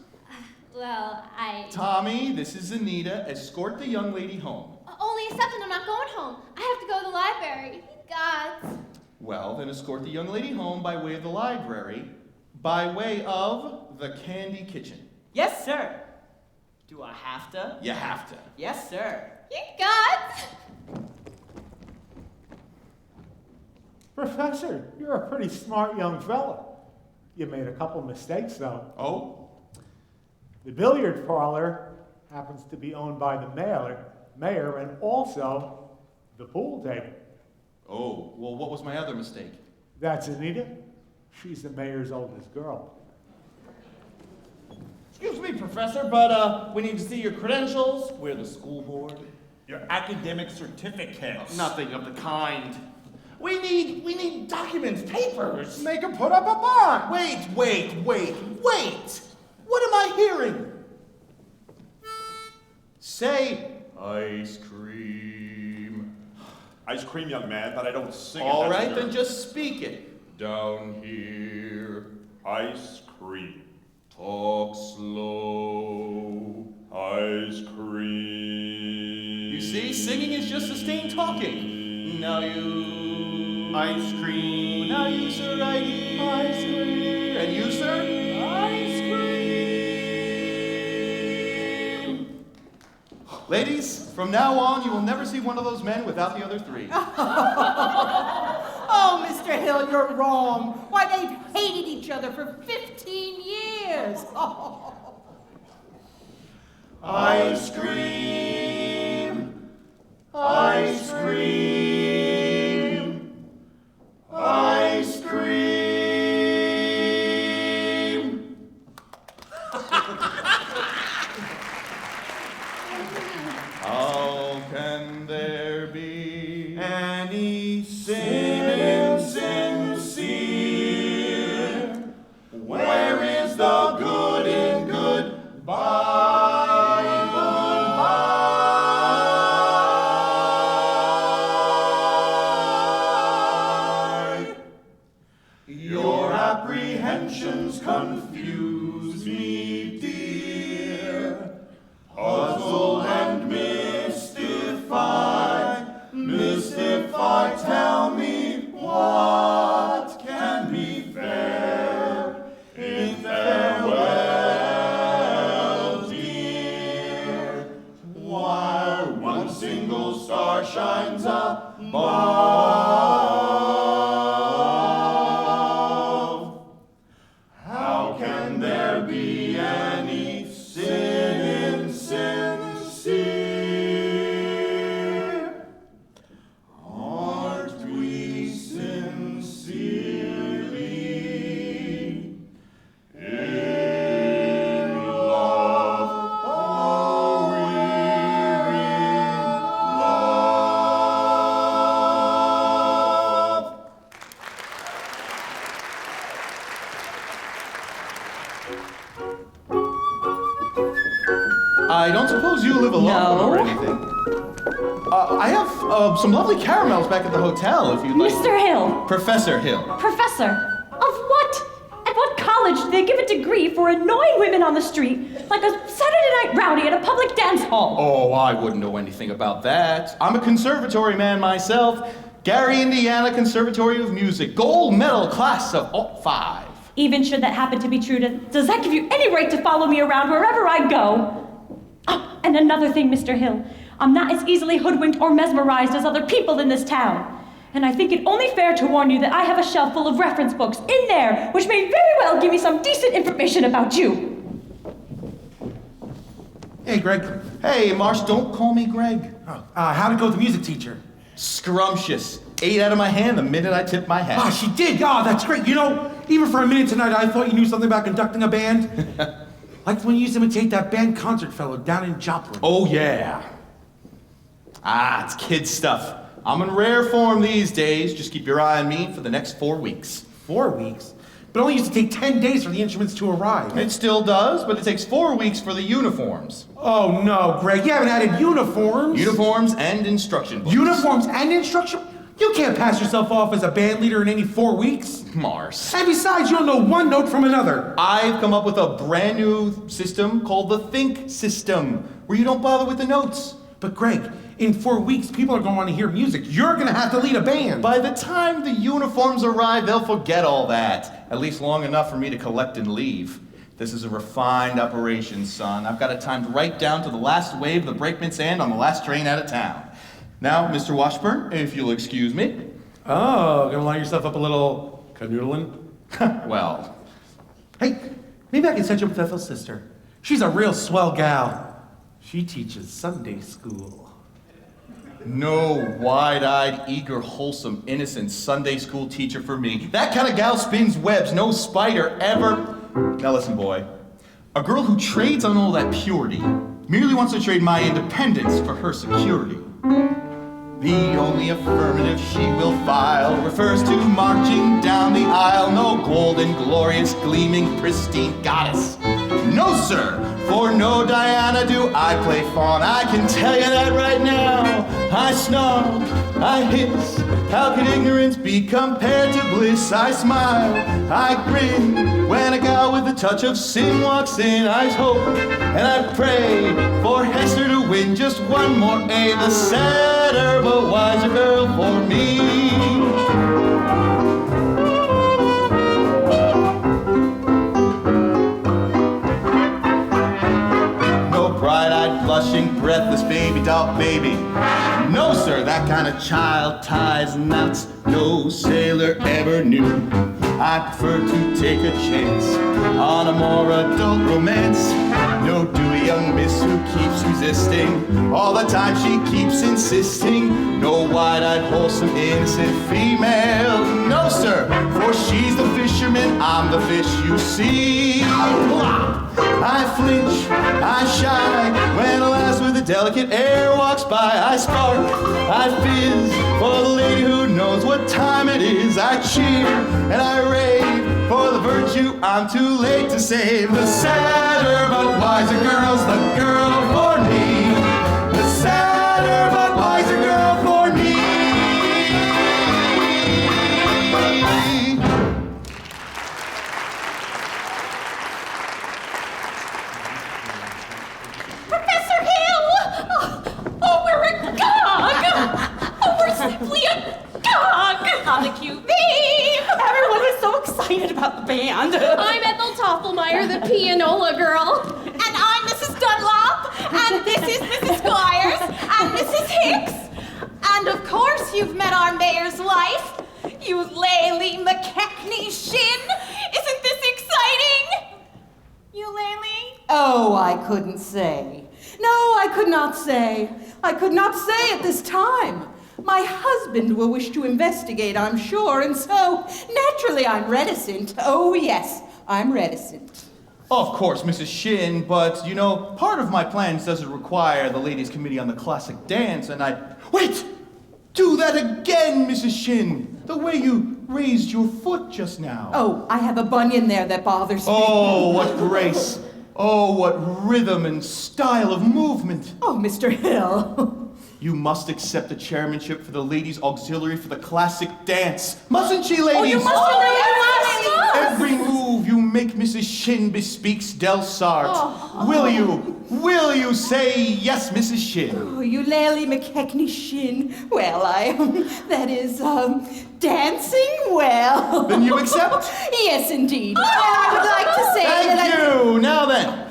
R: Well,
G: Tommy, this is Anita. Escort the young lady home.
R: Only except I'm not going home. I have to go to the library. Guys.
G: Well, then escort the young lady home by way of the library, by way of the candy kitchen.
Q: Yes, sir. Do I have to?
G: You have to.
Q: Yes, sir.
R: You guys.
P: Professor, you're a pretty smart young fella. You made a couple mistakes, though.
G: Oh?
P: The billiard parlor happens to be owned by the mayor, and also the pool table.
G: Oh, well, what was my other mistake?
P: That's Anita. She's the mayor's oldest girl.
S: Excuse me, Professor, but we need to see your credentials. We're the school board. Your academic certificates.
G: Nothing of the kind.
S: We need documents, papers.
E: Make him put up a bond.
G: Wait. What am I hearing? Say ice cream.
T: Ice cream, young man, but I don't sing it.
G: All
T: that's
G: right,
T: your-
G: then just speak it. Down here.
T: Ice cream.
G: Talk slow.
T: Ice cream.
G: You see, singing is just sustained talking. Now you.
T: Ice cream.
G: Now you, sir, ice cream. And you, sir? Ice cream. Ladies, from now on, you will never see one of those men without the other three.
N: Oh, Mr. Hill, you're wrong. Why, they've hated each other for 15 years.
G: Ice cream. Ice cream. Ice cream. How can there be any sin insincere? Where is the good in goodbye? Your apprehensions confuse me, dear. Puzzle and mystify, tell me what can be fair in farewell, dear, while one single star shines above. How can there be any sin insincere? Aren't we sincerely in love? Oh, we're in love. I don't suppose you live alone or anything. I have some lovely caramels back at the hotel if you'd like.
L: Mr. Hill.
G: Professor Hill.
L: Professor, of what? At what college do they give a degree for annoying women on the street like a Saturday night rowdy at a public dance hall?
G: Oh, I wouldn't know anything about that. I'm a conservatory man myself. Gary, Indiana Conservatory of Music. Gold medal class of 05.
L: Even should that happen to be true, does that give you any right to follow me around wherever I go? Oh, and another thing, Mr. Hill. I'm not as easily hoodwinked or mesmerized as other people in this town. And I think it only fair to warn you that I have a shelf full of reference books in there, which may very well give me some decent information about you.
G: Hey, Greg. Hey, Marsh, don't call me Greg.
J: How'd it go with the music teacher?
G: Scrumptious. 8 out of my hand the minute I tipped my hat.
J: She did. Oh, that's great. You know, Even for a minute tonight, I thought you knew something about conducting a band. Like when you used to imitate that band concert fellow down in Joplin.
G: Oh, yeah. Ah, it's kid stuff. I'm in rare form these days. Just keep your eye on me for the next 4 weeks.
J: 4 weeks? But it only used to take 10 days for the instruments to arrive.
G: It still does, but it takes 4 weeks for the uniforms.
J: Oh, no, Greg, you haven't added uniforms.
G: Uniforms and instruction books.
J: Uniforms and instruction? You can't pass yourself off as a band leader in any 4 weeks.
G: Mars.
J: And besides, you don't know one note from another.
G: I've come up with a brand new system called the Think System, where you don't bother with the notes.
J: But Greg, in 4 weeks, people are going to want to hear music. You're going to have to lead a band.
G: By the time the uniforms arrive, they'll forget all that. At least long enough for me to collect and leave. This is a refined operation, son. I've got it timed right down to the last wave the brakeman's hand on the last train out of town. Now, Mr. Washburn, if you'll excuse me.
J: Oh, gonna line yourself up a little canoodling?
G: Well.
J: Hey, maybe I can set you up with Ethel's sister. She's a real swell gal. She teaches Sunday school.
G: No wide-eyed, eager, wholesome, innocent Sunday school teacher for me. That kind of gal spins webs no spider ever. Now listen, boy. A girl who trades on all that purity merely wants to trade my independence for her security. The only affirmative she will file refers to marching down the aisle. No golden, glorious, gleaming, pristine goddess. No, sir, for no Diana do I play fawn. I can tell you that right now. I snarl, I hiss. How can ignorance be compared to bliss? I smile, I grin. When a gal with a touch of sin walks in, I hope and I pray for Hester to win just one more A. The sadder but wiser girl for me. Bright-eyed, blushing, breathless baby doll baby. No, sir, that kind of child ties knots no sailor ever knew. I prefer to take a chance on a more adult romance. No dewy young miss who keeps resisting. All the time she keeps insisting. No wide-eyed, wholesome, innocent female. No, sir, for she's the fisherman, I'm the fish you see. I flinch, I shy, when a lass with a delicate air walks by. I spark, I fizz, for the lady who knows what time it is. I cheer, and I rave, for the virtue I'm too late to save. The sadder but wiser girl's the girl for me. The sadder but wiser girl for me.
K: Professor Hill! Oh, we're a gog! Oh, we're simply a gog on the QB!
N: Everyone is so excited about the band.
R: I'm Ethel Toffelmeyer, the pianola girl.
K: And I'm Mrs. Dunlop, and this is Mrs. Squires, and Mrs. Hicks. And of course you've met our mayor's wife, Eulalie McKechnie Shin. Isn't this exciting? Eulalie?
N: Oh, I couldn't say. No, I could not say. I could not say at this time. My husband will wish to investigate, I'm sure, and so, naturally, I'm reticent. Oh, yes, I'm reticent.
G: Of course, Mrs. Shin, but, you know, part of my plans doesn't require the Ladies' Committee on the Classic Dance, and Wait! Do that again, Mrs. Shin! The way you raised your foot just now.
N: Oh, I have a bunion there that bothers me.
G: Oh, what grace! Oh, what rhythm and style of movement!
N: Oh, Mr. Hill.
G: You must accept the chairmanship for the Ladies' Auxiliary for the Classic Dance. Mustn't she, ladies?
N: Oh, you must.
G: Every move you make, Mrs. Shin, bespeaks Del Sart.
N: Oh.
G: Will you say yes, Mrs. Shin?
N: Oh, Eulalie McKechnie Shin. Well, that is, dancing well.
G: Then you accept?
N: Yes, indeed. I would like to say
G: Thank you. Now then,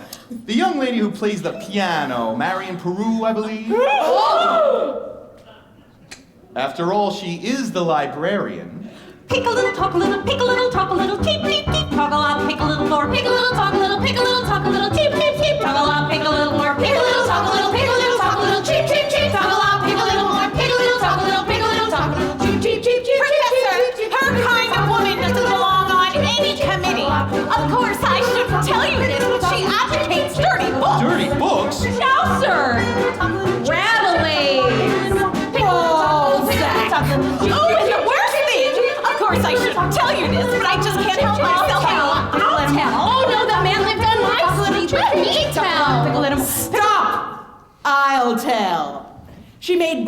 G: the young lady who plays the piano, Marian Peru, I believe. After all, she is the librarian.
L: Pick a little, talk a little, pick a little, talk a little, teep, teep, teep, talk a lot, pick a little more, pick a little, talk a little, pick a little, talk a little, teep, teep, teep, talk a lot, pick a little more, pick a little, talk a little, pick a little, talk a little, cheep, cheep, cheep, talk a lot, pick a little more, pick a little, talk a little, pick a little, talk a little, cheep, cheep, cheep, cheep,
K: Professor, her kind of woman doesn't belong on any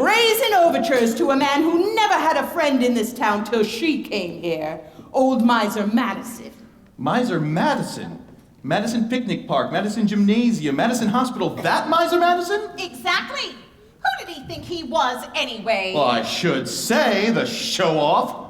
N: brazen overtures to a man who never had a friend in this town till she came here, old miser Madison.
G: Miser Madison? Madison Picnic Park, Madison Gymnasium, Madison Hospital, that Miser Madison?
K: Exactly. Who did he think he was anyway?
G: Well, I should say, the show-off.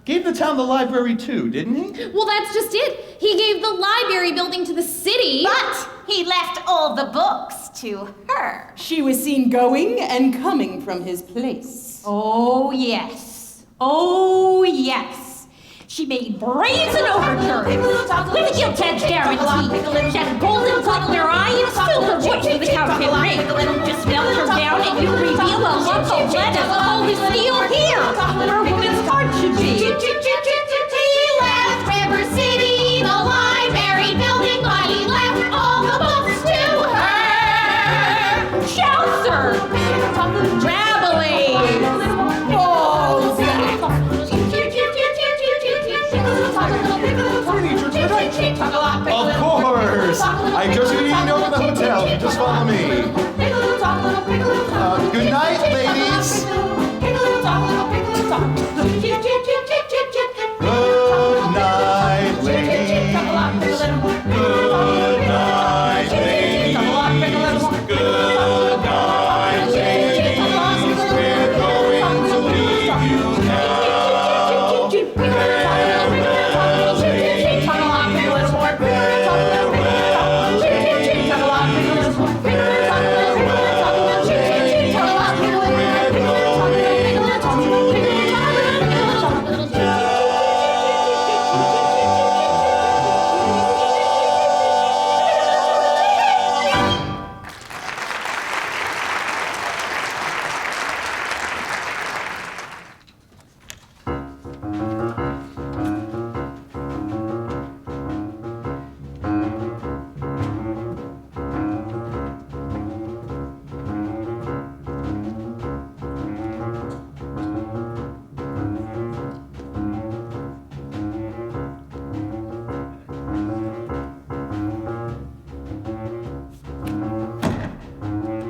G: Gave the town the library too, didn't he?
R: Well, that's just it. He gave the library building to the city.
K: But he left all the books to her.
N: She was seen going and coming from his place.
K: Oh, yes. Oh, yes. She made brazen overtures with a guilt-edged guarantee. She had a golden glove in her eye and filled her voice with a counterfeit ring. Just melt her down and you reveal a lump of lead as cold as steel here, where a woman's heart should be.
H: He left River City, the library building, but he left all the books to her.
K: Chaucer, Rabelais, Balzac.
G: Of course! I just leaned over the hotel. You just follow me. Good night, ladies. Good night, ladies. Good night, ladies. Good night, ladies. We're going to leave you now. Farewell, ladies.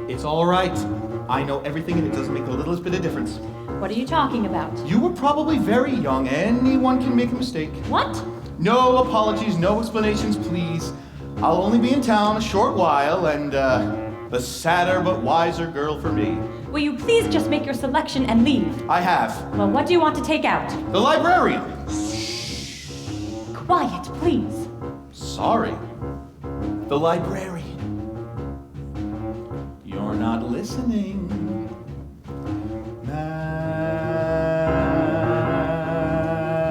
G: It's all right. I know everything and it doesn't make the littlest bit of difference.
L: What are you talking about?
G: You were probably very young. Anyone can make a mistake.
L: What?
G: No apologies, no explanations, please. I'll only be in town a short while, and the sadder but wiser girl for me.
L: Will you please just make your selection and leave?
G: I have.
L: Well, what do you want to take out?
G: The librarian.
L: Quiet, please.
G: Sorry. The librarian. You're not listening.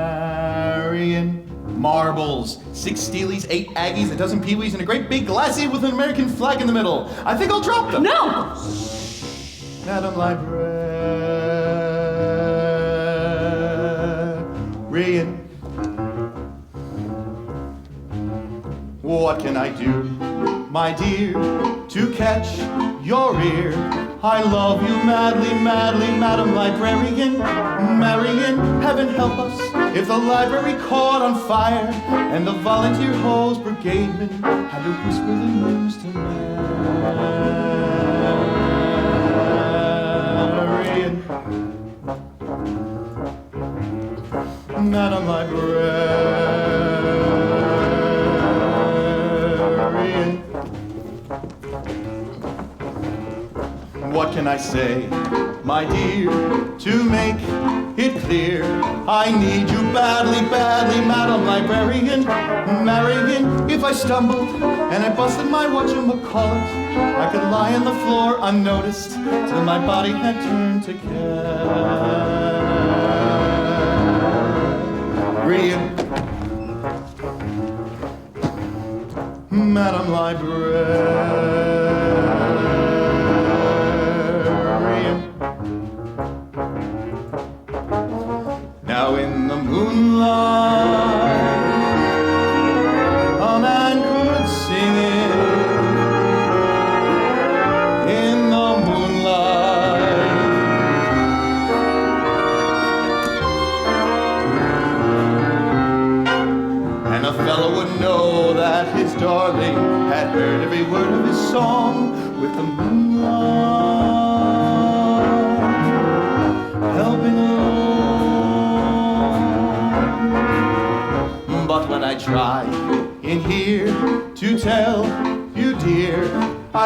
G: Marian. Marbles. 6 Steelies, 8 Aggies, a dozen Pee-wees, and a great big glassy with an American flag in the middle. I think I'll drop them.
L: No!
G: Madam Librarian. What can I do, my dear, to catch your ear? I love you madly, madly, Madam Librarian. Marian, heaven help us if the library caught on fire and the volunteer hose brigademen had to whisper the news to Marian. Madam Librarian. What can I say, my dear, to make it clear? I need you badly, badly, Madam Librarian. Marian, if I stumbled and I busted my whatchamacallit, I could lie on the floor unnoticed till my body had turned to carrion. Madam Librarian. Now in the moonlight, a man could sing it. In the moonlight, and a fellow would know that his darling had heard every word of his song with the moonlight.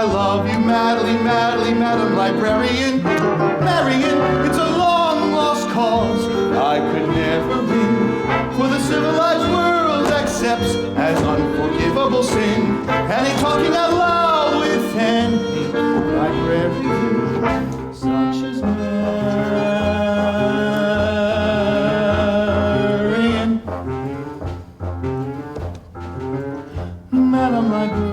G: I love you madly, madly, Madam Librarian. Marian, it's a long lost cause I could never win, for the civilized world accepts as unforgivable sin. And in talking out loud with an librarian, such as Marian, Madam Librarian.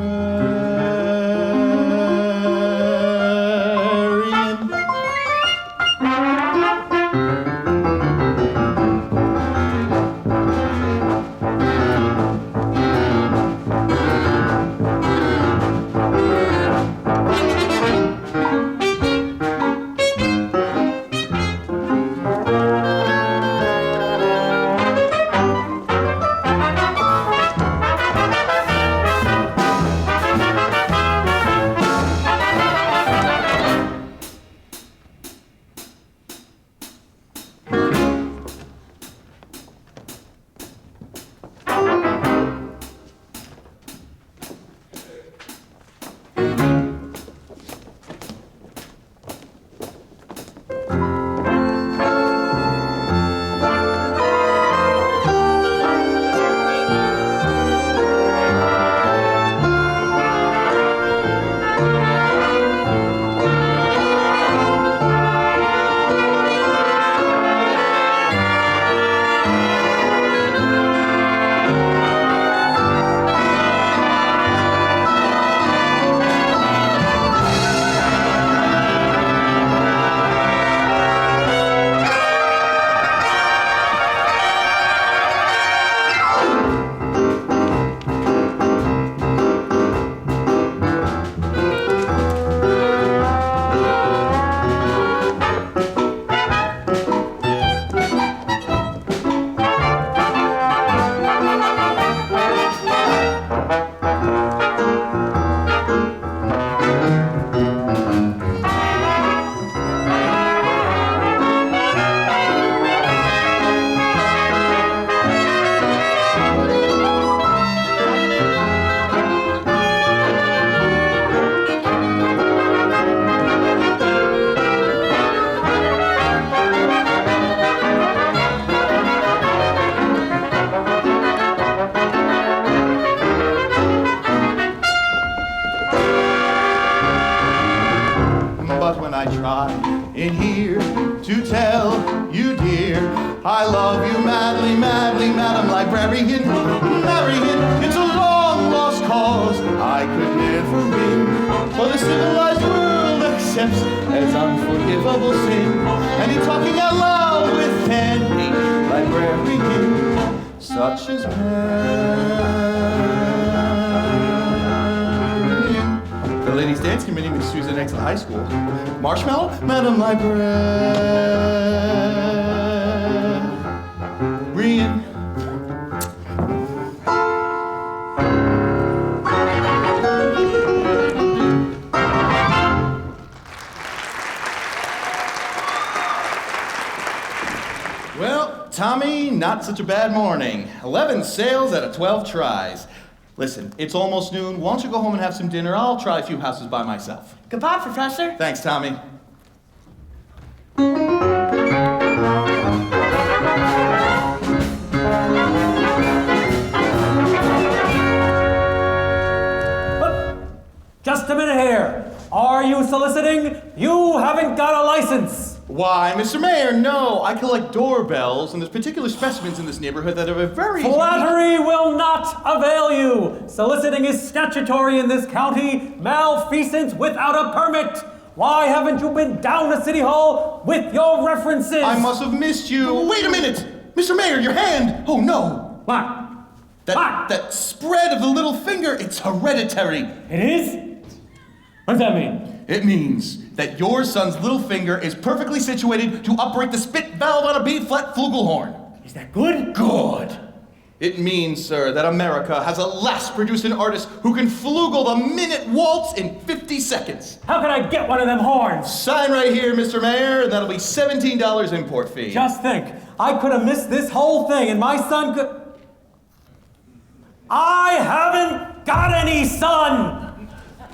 G: But when I try in here to tell you, dear, I love you madly, madly, Madam Librarian. Marian, it's a long lost cause I could never win, for the civilized world accepts as unforgivable sin. And in talking out loud with an librarian, such as Marian. The ladies' dance committee with Susan X at high school. Marshmallow, Madam Librarian. Well, Tommy, not such a bad morning. 11 sales out of 12 tries. Listen, it's almost noon. Why don't you go home and have some dinner? I'll try a few houses by myself.
Q: Goodbye, Professor.
G: Thanks, Tommy.
M: Just a minute here. Are you soliciting? You haven't got a license.
G: Why, Mr. Mayor, no. I collect doorbells, and there's particular specimens in this neighborhood that are very...
M: Flattery will not avail you. Soliciting is statutory in this county. Malfeasance without a permit. Why haven't you been down to City Hall with your references?
G: I must have missed you. Wait a minute! Mr. Mayor, your hand! Oh, no.
M: What?
G: That spread of the little finger, it's hereditary.
M: It is? What does that mean?
G: It means that your son's little finger is perfectly situated to operate the spit valve on a B-flat flugelhorn.
M: Is that good?
G: Good. It means, sir, that America has at last produced an artist who can flugel the minute waltz in 50 seconds.
M: How can I get one of them horns?
G: Sign right here, Mr. Mayor, and that'll be $17 import fee.
M: Just think, I could have missed this whole thing and my son could... I haven't got any son!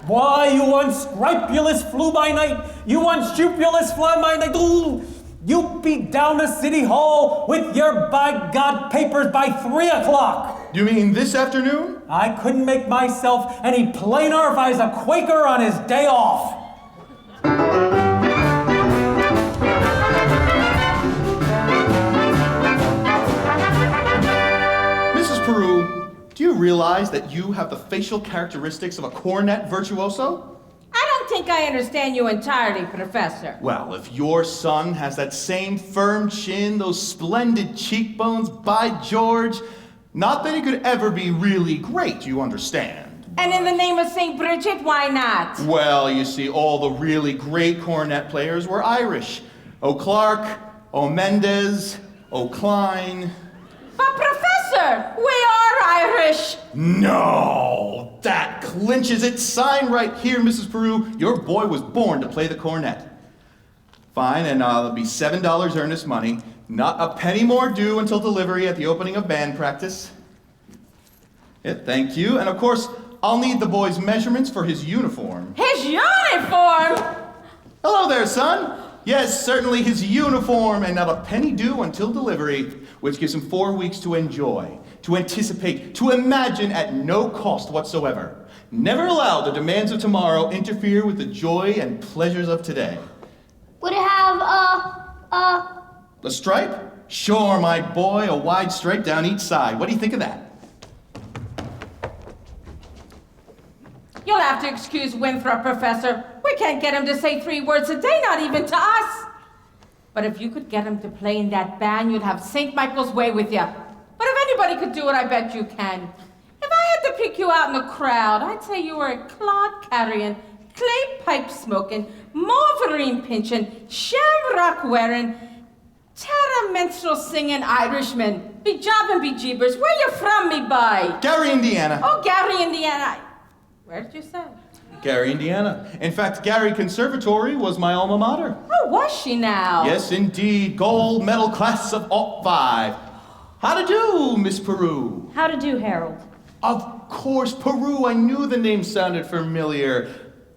M: Why, you unscrupulous flew-by-night, you unscrupulous fly-by-night, ooh, you be down to City Hall with your by-God papers by 3 o'clock.
G: You mean this afternoon?
M: I couldn't make myself any plainer if I was a Quaker on his day off.
G: Mrs. Peru, do you realize that you have the facial characteristics of a cornet virtuoso?
U: I don't think I understand you entirely, Professor.
G: Well, if your son has that same firm chin, those splendid cheekbones, by George, not that he could ever be really great, you understand.
U: And in the name of St. Bridget, why not?
G: Well, you see, all the really great cornet players were Irish. O'Clark, O'Mendez, O'Klein.
U: But Professor, we are Irish.
G: No, that clinches it. Sign right here, Mrs. Peru. Your boy was born to play the cornet. Fine, and there'll be $7 earnest money. Not a penny more due until delivery at the opening of band practice. Yeah, thank you. And of course, I'll need the boy's measurements for his uniform.
U: His uniform?
G: Hello there, son. Yes, certainly his uniform, and not a penny due until delivery, which gives him 4 weeks to enjoy, to anticipate, to imagine at no cost whatsoever. Never allow the demands of tomorrow interfere with the joy and pleasures of today.
I: Would it have
G: A stripe? Sure, my boy, a wide stripe down each side. What do you think of that?
U: You'll have to excuse Winthrop, Professor. We can't get him to say 3 words a day, not even to us. But if you could get him to play in that band, you'd have St. Michael's way with you. But if anybody could do it, I bet you can. If I had to pick you out in the crowd, I'd say you were a clod carrying, clay pipe smoking, margarine pinching, shamrock wearing, terra-menstrual singing Irishman. Be jobbing, be jeebers. Where you from, me boy?
G: Gary, Indiana.
U: Oh, Gary, Indiana. Where did you say?
G: Gary, Indiana. In fact, Gary Conservatory was my alma mater.
U: Oh, was she now?
G: Yes, indeed. Gold medal class of '05. How to do, Miss Peru?
L: How to do, Harold?
G: Of course, Peru. I knew the name sounded familiar.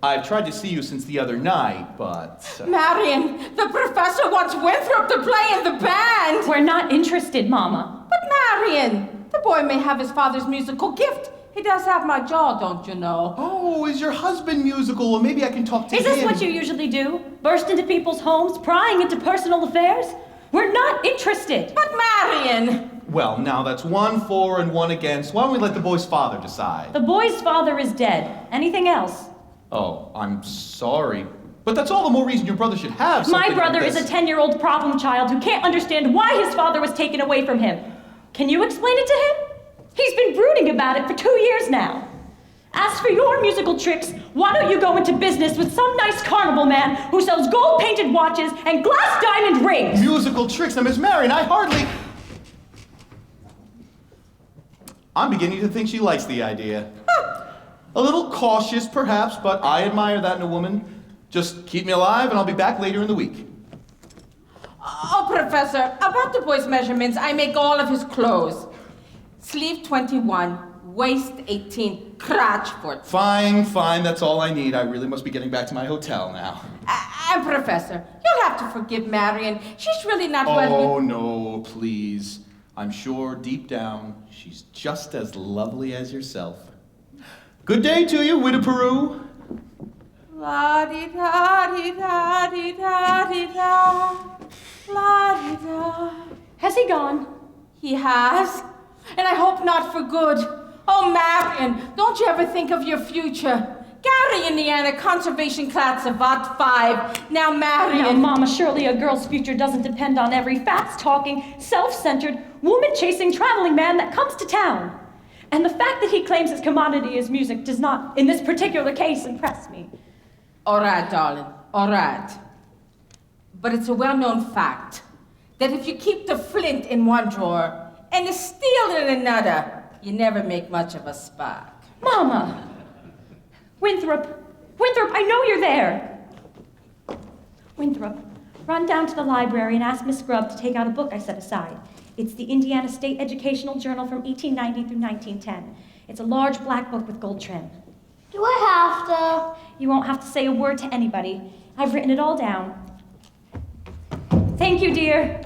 G: I've tried to see you since the other night, but...
U: Marian, the professor wants Winthrop to play in the band.
L: We're not interested, Mama.
U: But Marian, the boy may have his father's musical gift. He does have my jaw, don't you know?
G: Oh, is your husband musical? Well, maybe I can talk to him.
L: Is this what you usually do? Burst into people's homes, prying into personal affairs? We're not interested.
U: But Marian!
G: Well, now that's 1 for and 1 against. Why don't we let the boy's father decide?
L: The boy's father is dead. Anything else?
G: Oh, I'm sorry. But that's all the more reason your brother should have something
L: My brother
G: like
L: is
G: this.
L: a 10-year-old problem child who can't understand why his father was taken away from him. Can you explain it to him? He's been brooding about it for 2 years now. As for your musical tricks, why don't you go into business with some nice carnival man who sells gold-painted watches and glass diamond rings?
G: Musical tricks? Now, Miss Marian, I hardly... I'm beginning to think she likes the idea. A little cautious, perhaps, but I admire that in a woman. Just keep me alive, and I'll be back later in the week.
U: Oh, Professor, about the boy's measurements, I make all of his clothes. Sleeve 21, waist 18, crotch 14.
G: Fine, that's all I need. I really must be getting back to my hotel now.
U: And Professor, you'll have to forgive Marian. She's really not well.
G: Oh, no, please. I'm sure deep down, she's just as lovely as yourself. Good day to you, Widow Peru.
U: La-di-da-di-da-di-da-di-da. La-di-da.
L: Has he gone?
U: He has. And I hope not for good. Oh, Marian, don't you ever think of your future? Gary, Indiana, conservation class of '5. Now, Marian.
L: Now, Mama, surely a girl's future doesnn't depend on every fast-talking, self-centered, woman-chasing traveling man that comes to town. And the fact that he claims his commodity is music does not, in this particular case, impress me.
U: All right, darling, all right. But it's a well-known fact that if you keep the flint in one drawer and the steel in another, you never make much of a spark.
L: Mama! Winthrop, I know you're there! Winthrop, run down to the library and ask Miss Grubb to take out a book I set aside. It's the Indiana State Educational Journal from 1890 through 1910. It's a large black book with gold trim.
I: Do I have to?
L: You won't have to say a word to anybody. I've written it all down. Thank you, dear.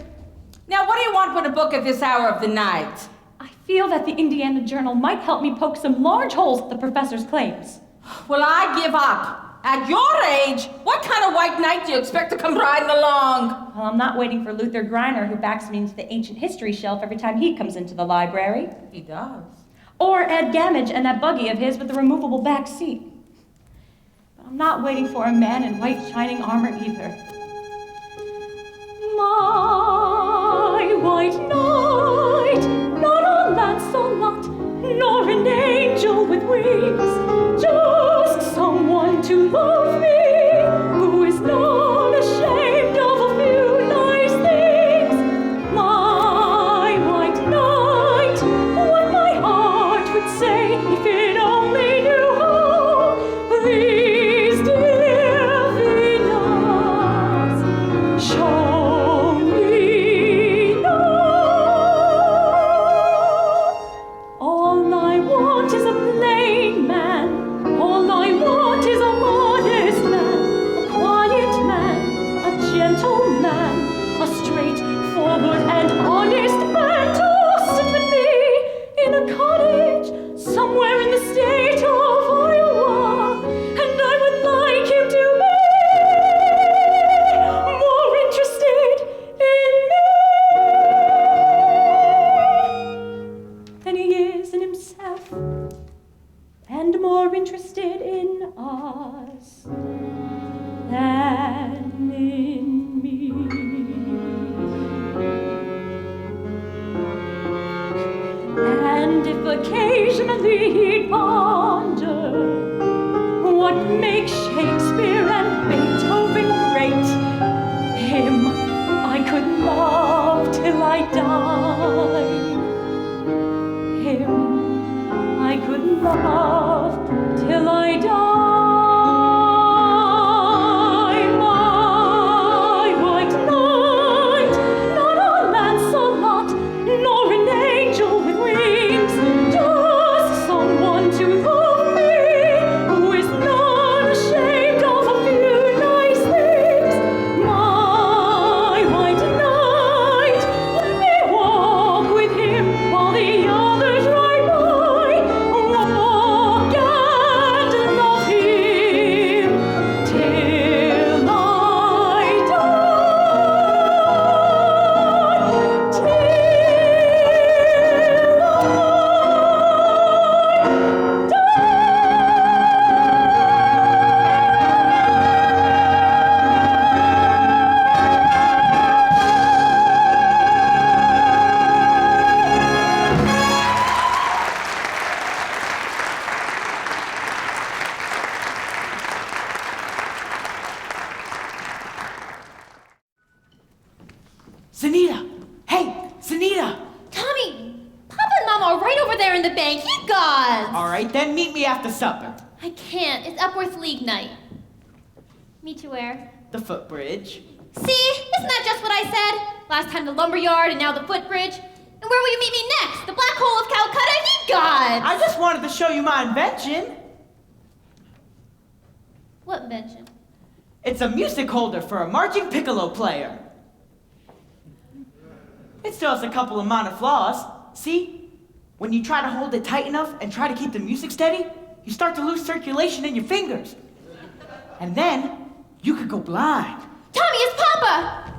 U: Now, what do you want with a book at this hour of the night?
L: I feel that the Indiana Journal might help me poke some large holes at the professor's claims.
U: Well, I give up. At your age, what kind of white knight do you expect to come riding along?
L: Well, I'm not waiting for Luther Griner, who backs me into the ancient history shelf every time he comes into the library.
U: He does.
L: Or Ed Gamage and that buggy of his with the removable back seat. But I'm not waiting for a man in white shining armor either. My white knight, not a Lancelot, nor an angel with wings, just someone to love me, who is not ashamed of a few nice things. My white knight, what my heart would say if it only knew how. Please, dear Venus, show me now. All I want is a plain man. All I want is a modest man, a quiet man, a gentle man, a straightforward and honest man to sit with me in a cottage somewhere in the state of Iowa, and I would like him to be more interested in me than he is in himself, and more interested in us than in me. And if occasionally he'd ponder what makes Shakespeare and Beethoven great, him I could love till I die. Him I could love till I die. My white knight, not a Lancelot, nor an angel with wings, just someone to love me, who is not ashamed of a few nice things. My white knight, let me walk with him while the others ride by. Walk and love him till I die.
Q: Sunita! Hey, Sunita!
R: Tommy, Papa and Mama are right over there in the bank. You gods!
Q: All right, then meet me after supper.
R: I can't. It's Upworth League night. Meet you where?
Q: The footbridge.
R: See? Isn't that just what I said? Last time the lumberyard and now the footbridge. And where will you meet me next? The black hole of Calcutta? Ye gods!
Q: I just wanted to show you my invention.
R: What invention?
Q: It's a music holder for a marching piccolo player. It still has a couple of minor flaws. See? When you try to hold it tight enough and try to keep the music steady, you start to lose circulation in your fingers. And then, you could go blind.
R: Tommy, it's Papa!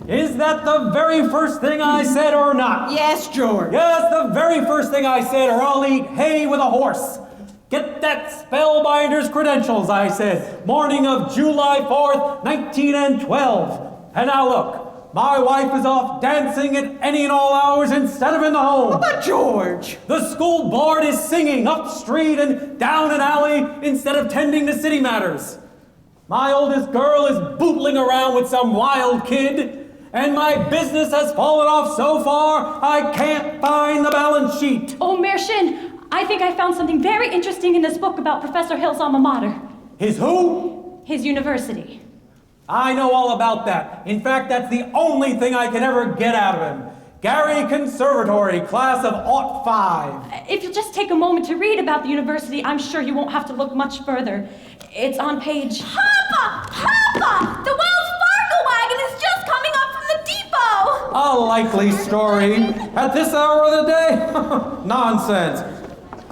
M: Is that the very first thing I said or not?
Q: Yes, George.
M: Yes, the very first thing I said, or I'll eat hay with a horse. Get that spellbinder's credentials, I said. Morning of July 4th, 1912. And now look, my wife is off dancing at any and all hours instead of in the home.
Q: What about George?
M: The school board is singing up street and down an alley instead of tending to city matters. My oldest girl is bootling around with some wild kid. And my business has fallen off so far, I can't find the balance sheet.
L: Oh, Marian, I think I found something very interesting in this book about Professor Hill's alma mater.
M: His who?
L: His university.
M: I know all about that. In fact, that's the only thing I can ever get out of him. Gary Conservatory, class of '05.
L: If you'll just take a moment to read about the university, I'm sure you won't have to look much further. It's on page...
R: Papa! Papa! The Wells Fargo wagon is just coming up from the depot!
M: A likely story. At this hour of the day? Nonsense.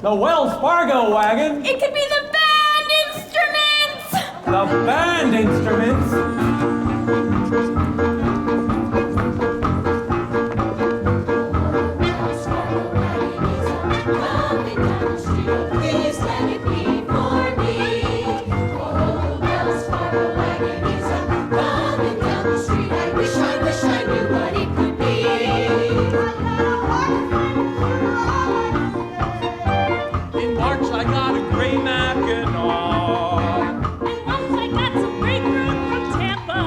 M: The Wells Fargo wagon?
R: It could be the band instruments!
M: The band instruments?
H: Please let it be for me. Oh, the Wells Fargo wagon is coming down the street. I wish I knew what it could be.
F: In March I got a gray Mackinac.
L: And once I got some grapefruit from Tampa.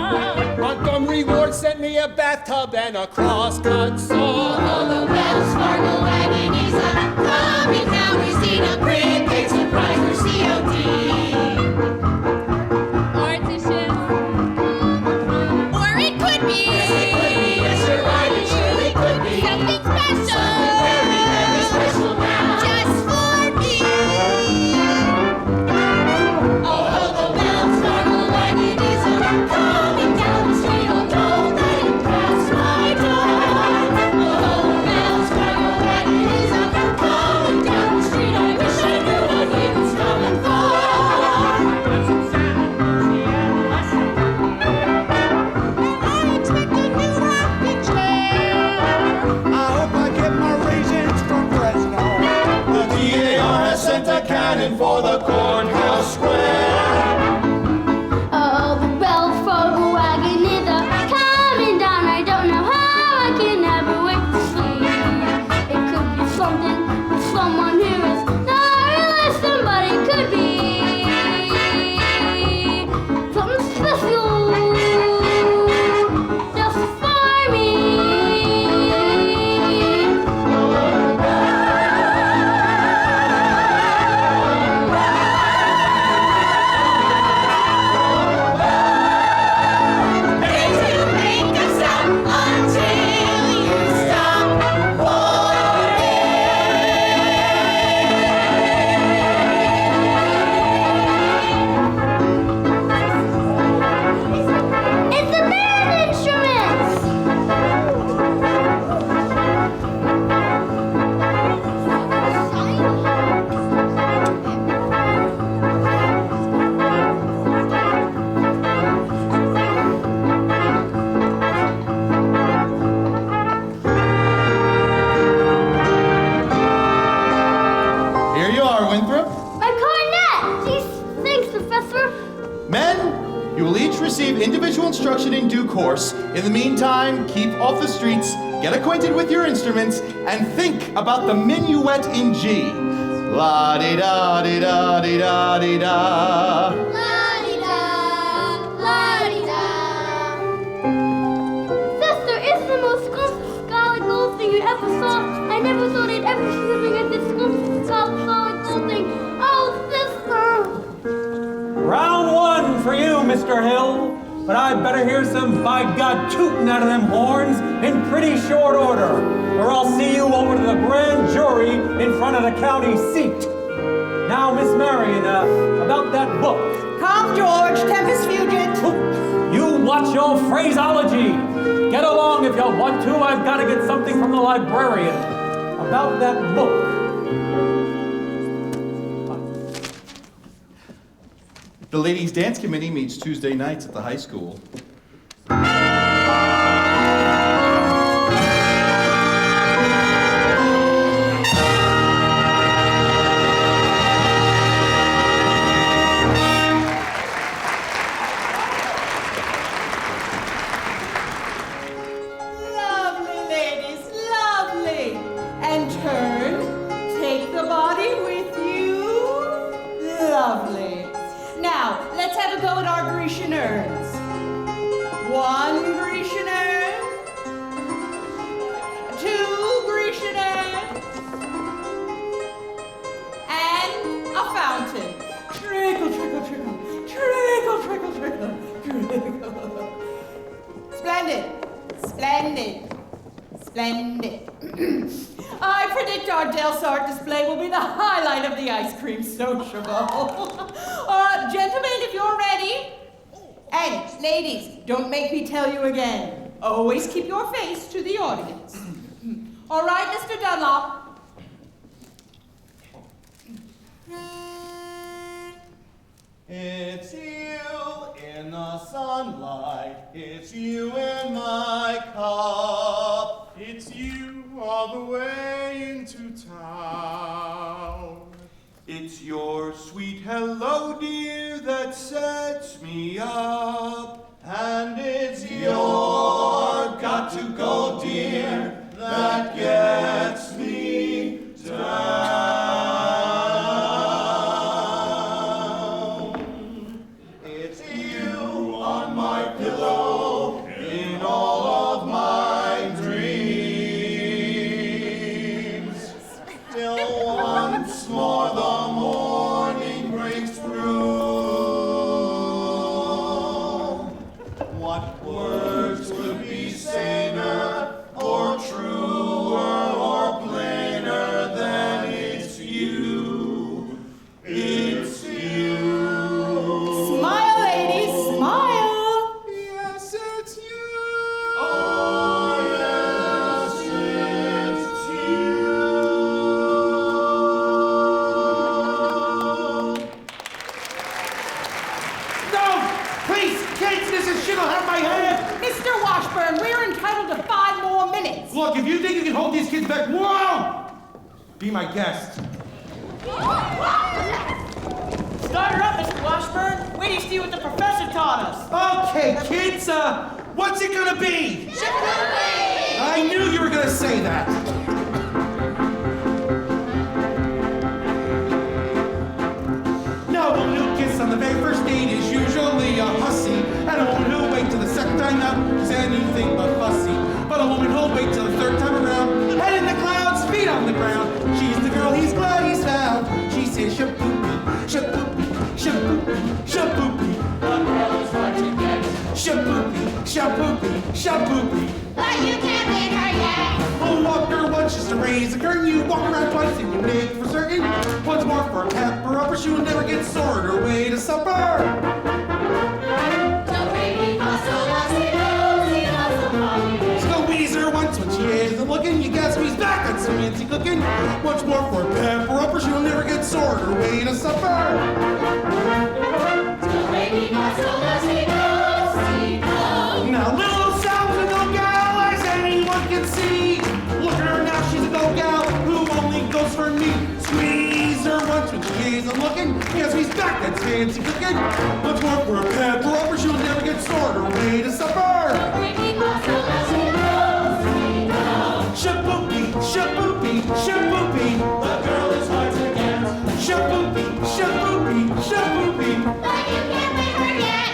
E: Montgomery Ward sent me a bathtub and a crosscut saw.
H: Oh, the Wells Fargo wagon is coming down. We've seen a prepaid surprise for COD.
R: Or dishes. Or it could be.
H: Yes, it could be. Yes, you're right. It surely could be.
R: Something special.
H: Something very, very special now.
R: Just for me.
H: Oh, the Wells Fargo wagon is coming down the street. Oh, don't let it pass my door. Oh, the Wells Fargo wagon is coming down the street. I wish I knew what he was coming for.
B: I expect a new rocking chair. I hope I get my raisins from Fresno.
G: The DAR has sent a cannon for the courthouse square.
I: Oh, the Wells Fargo wagon is coming down. I don't know how I can ever wait to see. It could be something with someone who is not really somebody. Could be something special just for me.
H: Make a sound until you stop
I: It's the band instruments!
G: Here you are, Winthrop.
I: My cornet! Geez, thanks, Professor.
G: Men, you will each receive individual instruction in due course. In the meantime, keep off the streets, get acquainted with your instruments, and think about the minuet in G. La-di-da-di-da-di-da-di-da.
I: La-di-da, la-di-da. Sister, it's the most solid gold thing you ever saw. I never thought I'd ever see something like this solid gold thing. Oh, sister!
M: Round one for you, Mr. Hill. But I better hear some by God tootin' out of them horns in pretty short order, or I'll see you over to the grand jury in front of the county seat. Now, Miss Marian, about that book.
N: Calm, George. Tempest fugit.
M: You watch your phraseology. Get along if you want to. I've got to get something from the librarian. About that book.
G: The ladies' dance committee meets Tuesday nights at the high school.
N: Lovely, ladies, lovely. And turn. Take the body with you. Lovely. Now, let's have a go at our Grecian urns. One Grecian urn. Two Grecian urns. And a fountain. Trickle, trickle, trickle. Trickle, trickle, trickle. Trickle. Splendid. Splendid. Splendid. I predict our Delsart display will be the highlight of the ice cream sociable. Gentlemen, if you're ready. And ladies, don't make me tell you again. Always keep your face to the audience. All right, Mr. Dunlop.
G: It's you in the sunlight, it's you in my cup.
S: It's you all the way into town.
G: It's your sweet hello, dear, that sets me up. And it's your got to go, dear, that gets me down. It's you on my pillow in all of my dreams. Till once more the morning breaks through. What words would be saner or truer or plainer than it's you? It's you.
N: Smile, ladies, smile.
S: Yes, it's you.
G: Oh, yes, it's
J: No! Please, kids, this is shit'll hurt my head!
N: Mr. Washburn, we're entitled to 5 more minutes.
J: Look, if you think you can hold these kids back, whoa! Be my guest.
Q: Start her up, Mr. Washburn. Wait till you see what the professor taught us.
J: Okay, kids, what's it gonna be? I knew you were gonna say that. Now, a woman who kisses on the very first date is usually a hussy, and a woman who'll wait till the second time out is anything but fussy. But a woman who'll wait till the third time around, head in the clouds, feet on the ground. She's the girl he's glad he's found. She says shaboopy, shaboopy, shaboopy, shaboopy. The girl is hard to get. Shaboopy, shaboopy, shaboopy.
H: But you can't win her yet.
J: Oh, walk her once just to raise the curtain. You walk around twice and you make for certain. Once more for a pepper upper, she will never get sore her way to supper. Squeeze her once when she isn't looking. You guess who's back on some fancy cooking. Once more for a pepper upper, she will never get sore her way to supper. Now little Sal's a go gal, as anyone can see. Look at her now, she's a go gal who only goes for me. Squeeze her once when she isn't looking. Yes, he's back, that's fancy cooking. Once more for a pepper upper, she'll never get sore her way to supper. Shaboopy, shaboopy, shaboopy. The girl is hard to get. Shaboopy, shaboopy, shaboopy.
H: But you can't win her yet.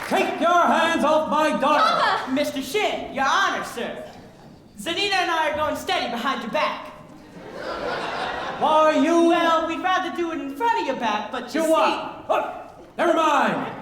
M: Take your hands off my daughter!
Q: Mr. Shin, your honor, sir. Zanita and I are going steady behind your back.
M: Why, you...
Q: Well, we'd rather do it in front of your back, but you
M: You
Q: see...
M: what? Look, never mind.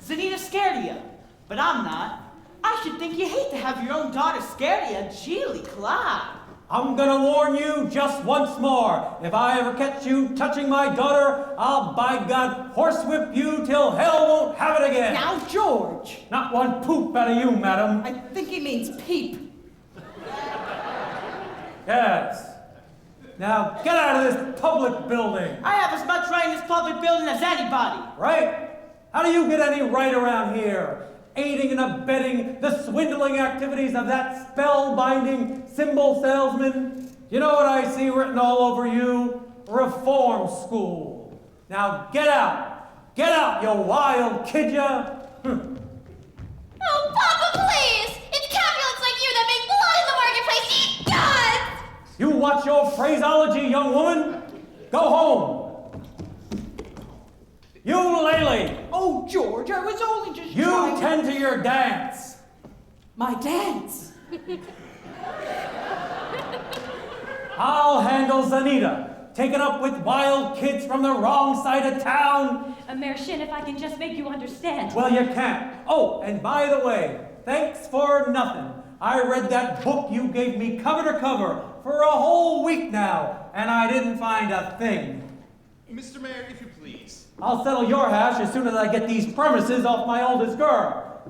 Q: Zanita's scared of you, but I'm not. I should think you hate to have your own daughter scared of you, Geely Clyde.
M: I'm gonna warn you just once more. If I ever catch you touching my daughter, I'll, by God, horsewhip you till hell won't have it again.
N: Now, George.
M: Not one poop out of you, madam.
N: I think he means peep.
M: Yes. Now, get out of this public building.
Q: I have as much right in this public building as anybody.
M: Right? How do you get any right around here? Aiding and abetting the swindling activities of that spellbinding symbol salesman? You know what I see written all over you? Reform school. Now get out. Get out, you wild kid, ya.
R: Oh, Papa, please! It's Capulets like you that make blood in the marketplace eat guts!
M: You watch your phraseology, young woman. Go home. You, Lily.
N: Oh, George, I was only just
M: You
N: trying...
M: tend to your dance.
N: My dance?
M: I'll handle Zanita, taken up with wild kids from the wrong side of town.
L: Mayor Shin, if I can just make you understand.
M: Well, you can't. Oh, and by the way, thanks for nothing. I read that book you gave me cover to cover for a whole week now, and I didn't find a thing.
G: Mr. Mayor, if you please.
M: I'll settle your hash as soon as I get these premises off my oldest girl.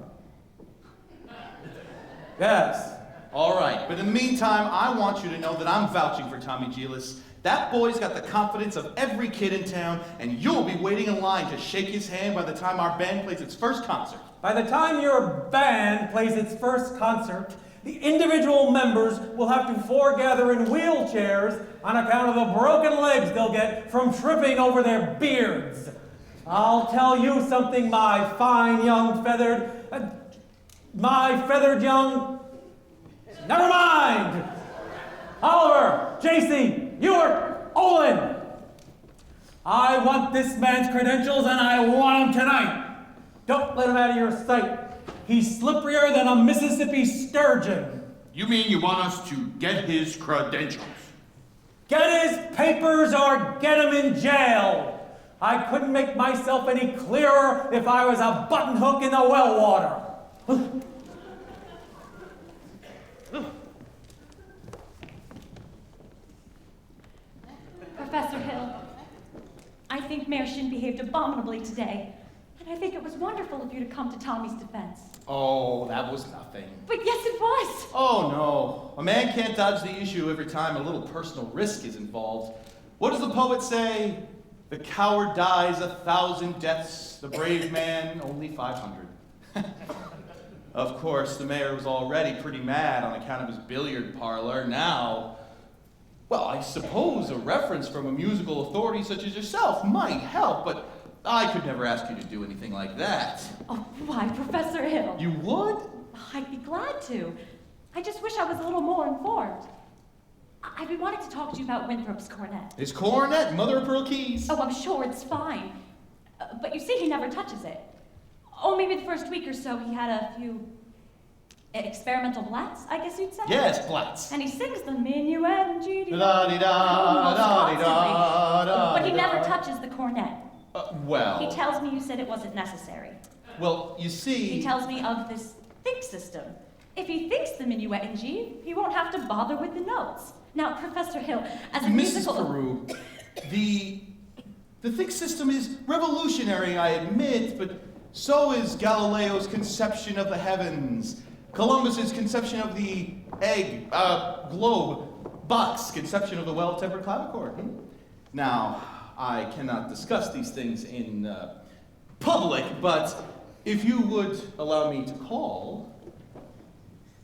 M: Yes.
G: All right, but in the meantime, I want you to know that I'm vouching for Tommy Gelis. That boy's got the confidence of every kid in town, and you'll be waiting in line to shake his hand by the time our band plays its first concert.
M: By the time your band plays its first concert, the individual members will have to foregather in wheelchairs on account of the broken legs they'll get from tripping over their beards. I'll tell you something, my fine young feathered young... Never mind! Oliver, JC, Ewart, Olin! I want this man's credentials and I want them tonight. Don't let him out of your sight. He's slipperier than a Mississippi sturgeon.
T: You mean you want us to get his credentials?
M: Get his papers or get him in jail. I couldn't make myself any clearer if I was a button hook in the well water.
L: Professor Hill, I think Mayor Shin behaved abominably today. And I think it was wonderful of you to come to Tommy's defense.
G: Oh, that was nothing.
L: But yes, it was.
G: Oh, no. A man can't dodge the issue every time a little personal risk is involved. What does the poet say? The coward dies 1,000 deaths, the brave man only 500. Of course, the mayor was already pretty mad on account of his billiard parlor. Now, well, I suppose a reference from a musical authority such as yourself might help, but I could never ask you to do anything like that.
L: Oh, why, Professor Hill?
G: You would?
L: I'd be glad to. I just wish I was a little more informed. I've been wanting to talk to you about Winthrop's cornet.
G: His cornet, mother of pearl keys.
L: Oh, I'm sure it's fine. But you see, he never touches it. Oh, maybe the first week or so he had a few experimental blats, I guess you'd say?
G: Yes, blats.
L: And he sings the minuet and G.
G: Da-di-da-da-di-da-da-da.
L: But he never touches the cornet.
G: Well.
L: He tells me you said it wasn't necessary.
G: Well, you see...
L: He tells me of this think system. If he thinks the minuet in G, he won't have to bother with the notes. Now, Professor Hill, as a musical...
G: Mrs. Peru, the think system is revolutionary, I admit, but so is Galileo's conception of the heavens, Columbus's conception of the globe, Bach's conception of the well-tempered clavichord. Now, I cannot discuss these things in public, but if you would allow me to call,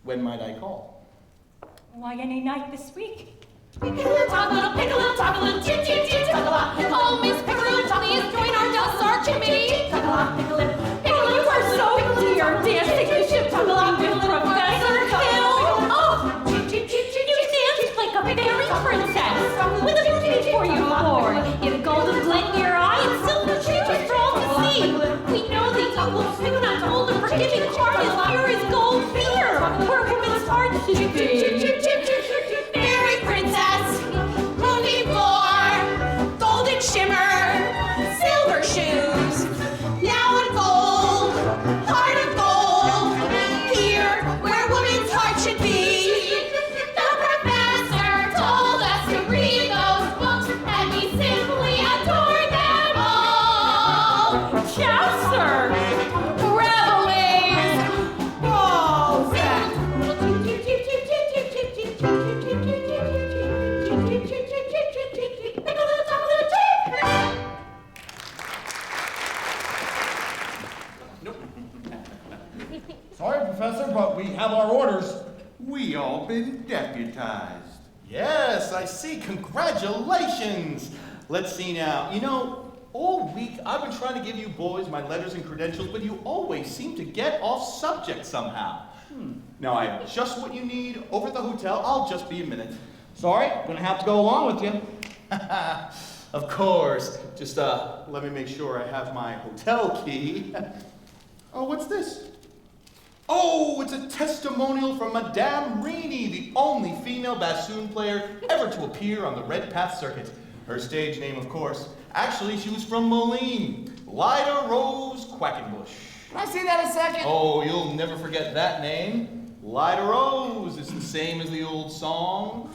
G: when might I call?
L: Why, any night this week.
H: Pickle, toddle, toot, toot, toot, tuckle-a. Oh, Miss Pickle, Tommy is join our dulcet chimney. Tuckle-a, pickle, you are so dear, dancing the ship. Tuckle-a, pickle, Professor Hill. Oh, you dance like a fairy princess. With a cage for you, Lord. In golden glint in your eye and silver shoes for all to see. We know that you
K: God will soon unfold a forgiving heart as pure as gold beer, where women's hearts should be.
H: Fairy princess, moving floor, golden shimmer, silver shoes, now in gold, heart of gold, here where woman's heart should be. The professor told us to read those books, and we simply adore them all.
K: Chaucer,
H: Rabelais, Balzac.
S: Sorry, Professor, but we have our orders.
G: We all been deputized. Yes, I see. Congratulations. Let's see now. You know, all week I've been trying to give you boys my letters and credentials, but you always seem to get off subject somehow. Now I have just what you need over at the hotel. I'll just be a minute.
D: Sorry, gonna have to go along with you.
G: Of course. Just let me make sure I have my hotel key. Oh, what's this? Oh, it's a testimonial from Madame Rini, the only female bassoon player ever to appear on the Red Path Circuit. Her stage name, of course. Actually, she was from Moline. Lida Rose Quackenbush.
D: Can I see that a second?
G: Oh, you'll never forget that name. Lida Rose. It's the same as the old song.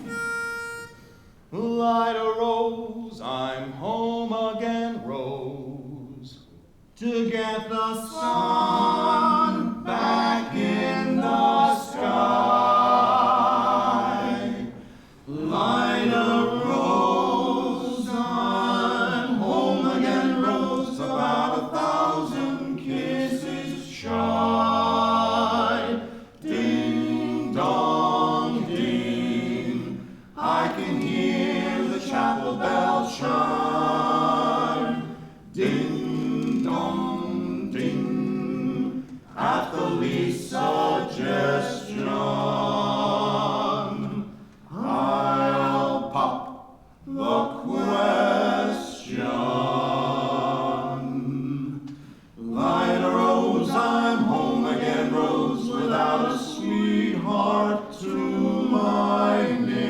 G: Lida Rose, I'm home again, Rose, to get the sun back in the sky. Lida Rose, I'm home again, Rose, about 1,000 kisses shy. Ding dong ding, I can hear the chapel bell chime. Ding dong ding, at the least suggestion, I'll pop the question. Lida Rose, I'm home again, Rose, without a sweetheart to my name.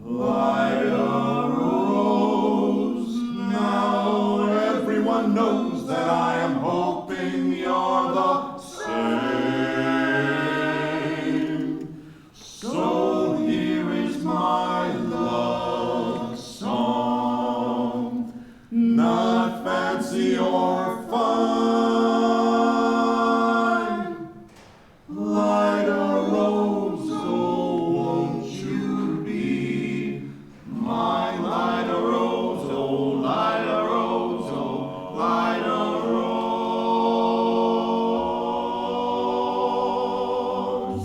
G: Lida Rose, now everyone knows that I am hoping you're the same. So here is my love song, not fancy or fine. Lida Rose, oh, won't you be my Lida Rose, oh, Lida Rose, oh, Lida Rose.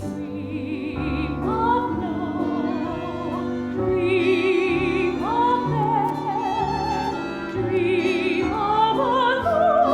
H: Dream of love, dream of them, dream of a love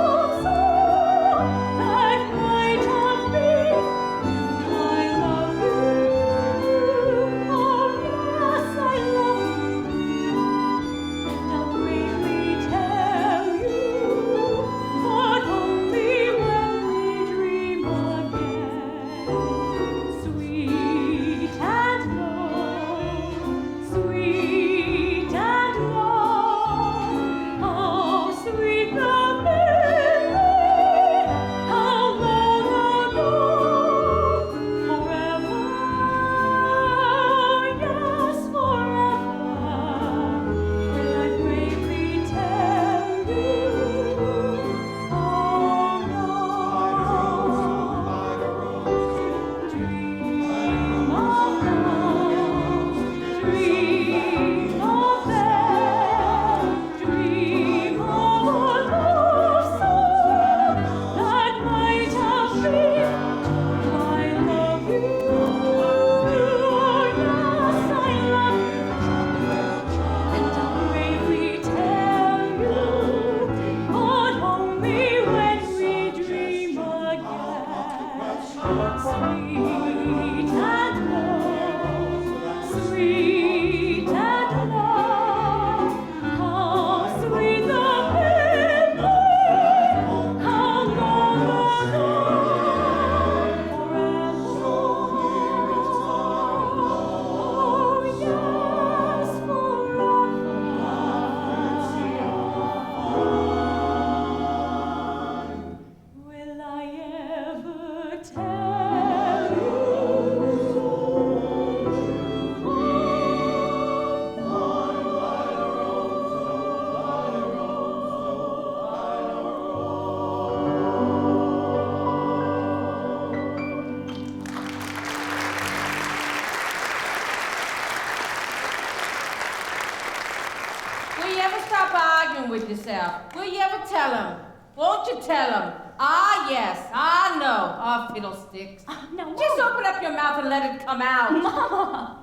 U: with yourself. Will you ever tell him? Won't you tell him? Ah, yes, I know. Ah, fiddlesticks.
L: No,
U: Just
L: Mama.
U: open up your mouth and let it come out.
L: Mama.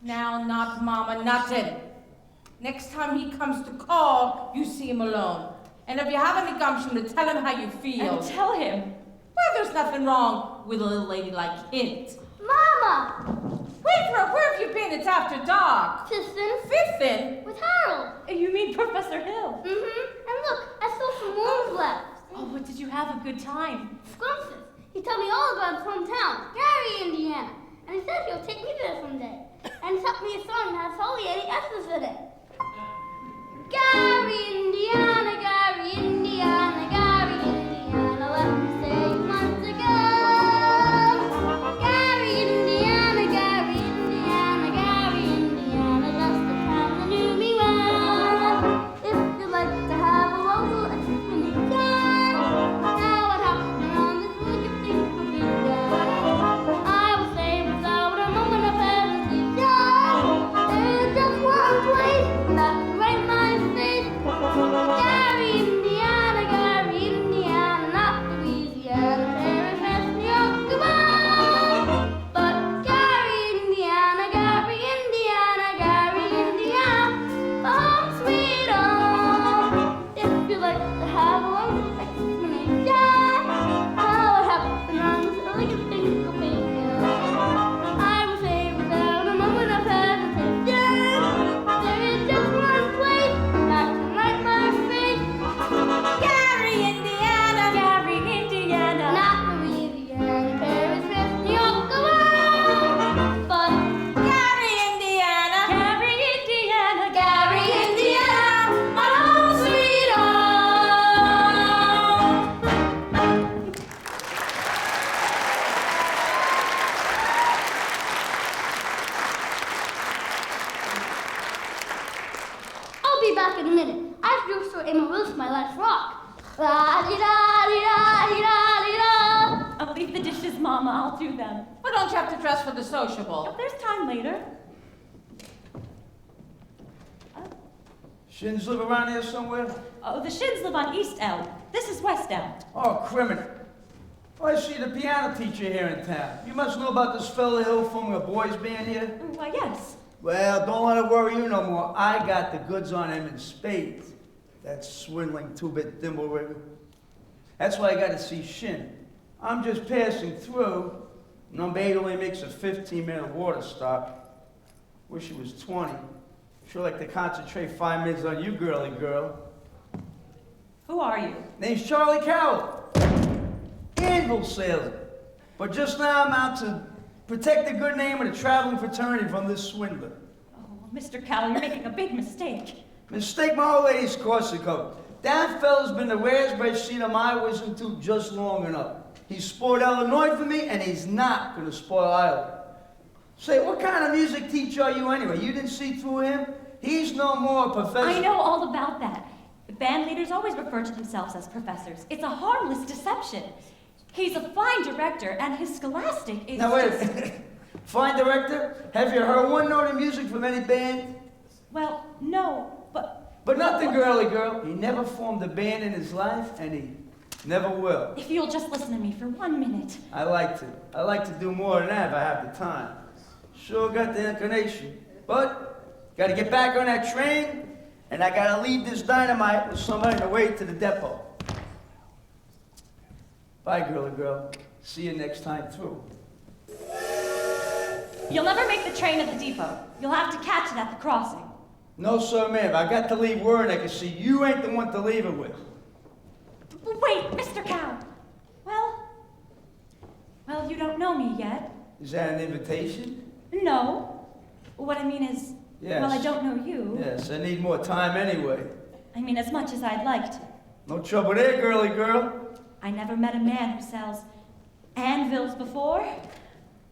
U: Now, not Mama, nothing. Next time he comes to call, you see him alone. And if you have any gumption, to tell him how you feel.
L: And tell him.
U: Well, there's nothing wrong with a little lady like Hint.
I: Mama!
U: Winthrop, where have you been? It's after dark.
I: Fissin'.
U: Fissin'?
I: With Harold.
L: You mean Professor Hill?
I: Mm-hmm. And look, I still some worms left.
L: Oh, but did you have a good time?
I: Scrumptious. He told me all about his hometown, Gary, Indiana. And he said he'll take me there someday. And he taught me a song that has hardly any S's in it. Gary, Indiana, Gary, Indiana, Gary, Indiana, let me say it once again. Gary, Indiana, Gary, Indiana, Gary, Indiana, that's the town that knew me well. If you'd like to have a local experiment, you can. Now what happened around this wicked thing will be done. I will say without a moment of hesitation, there's just one place that can break my face. Gary, Indiana, Gary, Indiana, not Louisiana, Paris, West New York, goodbye. But Gary, Indiana, Gary, Indiana, Gary, Indiana, home sweet home. If you'd like to have a long explanation, how it happened on this elegant thing will be done. I will say without a moment of hesitation, there is just one place that can light my face. Gary, Indiana,
L: Gary, Indiana.
I: not Louisiana, Paris, West New York, but Gary, Indiana,
L: Gary, Indiana.
I: Gary, Indiana, my home sweet home. I'll be back in a minute. I have to show Amaryllis my last rock. La-di-da-di-da-di-da-di-da.
L: I'll leave the dishes, Mama. I'll do them.
U: Well, don't you have to dress for the sociable?
L: There's time later.
D: Shins live around here somewhere?
L: Oh, the Shins live on East Elm. This is West Elm.
D: Oh, criminal. Well, I see the piano teacher here in town. You must know about this fella Hill from a boys band here?
L: Why, yes.
D: Well, don't let it worry you no more. I got the goods on him in spades. That swindling two-bit thimble rigger. That's why I got to see Shin. I'm just passing through. Number 8 only makes a 15-minute water stop. Wish it was 20. Sure like to concentrate 5 minutes on you, girly girl.
L: Who are you?
D: Name's Charlie Cowell. Anvil salesman. But just now I'm out to protect the good name of the traveling fraternity from this swindler.
L: Oh, Mr. Cowell, you're making a big mistake.
D: Mistake my old lady's corset coat. That fella's been the raspberry seed of my wisdom tooth just long enough. He spoiled Illinois for me, and he's not going to spoil Iowa. Say, what kind of music teacher are you anyway? You didn't see through him? He's no more a professor.
L: I know all about that. The band leaders always refer to themselves as professors. It's a harmless deception. He's a fine director, and his scholastic is
D: Now wait
L: just...
D: a minute. Fine director? Have you heard one note of music from any band?
L: Well, no,
D: But nothing, girly girl. He never formed a band in his life, and he never will.
L: if you'll just listen to me for 1 minute.
D: I like to do more than that if I have the time. Sure got the inclination. But, gotta get back on that train, and I gotta leave this dynamite with somebody on the way to the depot. Bye, girly girl. See you next time through.
L: You'll never make the train at the depot. You'll have to catch it at the crossing.
D: No, sir, ma'am. I got to leave word I can see you ain't the one to leave it with.
L: Wait, Mr. Cow. Well, you don't know me yet.
D: Is that an invitation?
L: No. What I mean is,
D: Yes.
L: well, I don't know you.
D: Yes, I need more time anyway.
L: I mean, as much as I'd like to.
D: No trouble there, girly girl.
L: I never met a man who sells anvils before.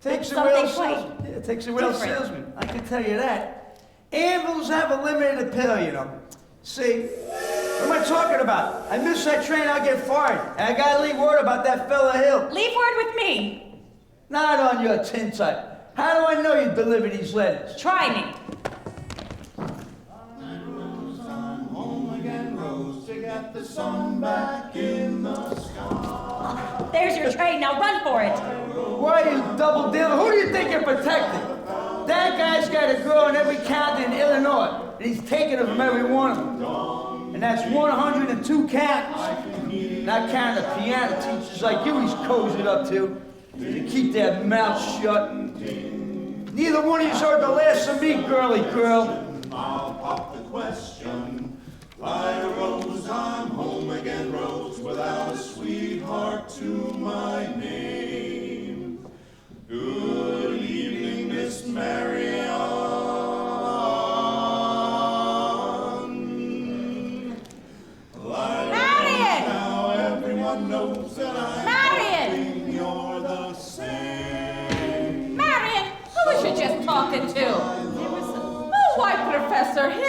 D: Takes a
L: Something
D: real
L: quite
D: salesman. Yeah, it takes a real
L: different.
D: salesman. I can tell you that. Anvils have a limited appeal, you know. See, what am I talking about? I miss that train, I'll get fired. And I gotta leave word about that fella Hill.
L: Leave word with me.
D: Not on your tin type. How do I know you deliver these letters?
L: Try me.
G: get the sun back in the sky.
L: There's your train, now run for it.
D: Why are you double dealing? Who do you think you're protecting? That guy's got a girl in every county in Illinois, and he's taking her from every one of them. And that's 102 counties. Not counting the piano teachers like you he's cozied up to keep their mouth shut. Neither one of you's heard the last of me, girly girl.
G: I'll pop the question. Light a rose, I'm home again, Rose, without a sweetheart to my name. Good evening, Miss Marian.
U: Marian!
G: Now everyone knows that I'm
U: Marian!
G: hoping you're the same.
U: Marian, who was you just talking to? Oh, why, Professor Hill?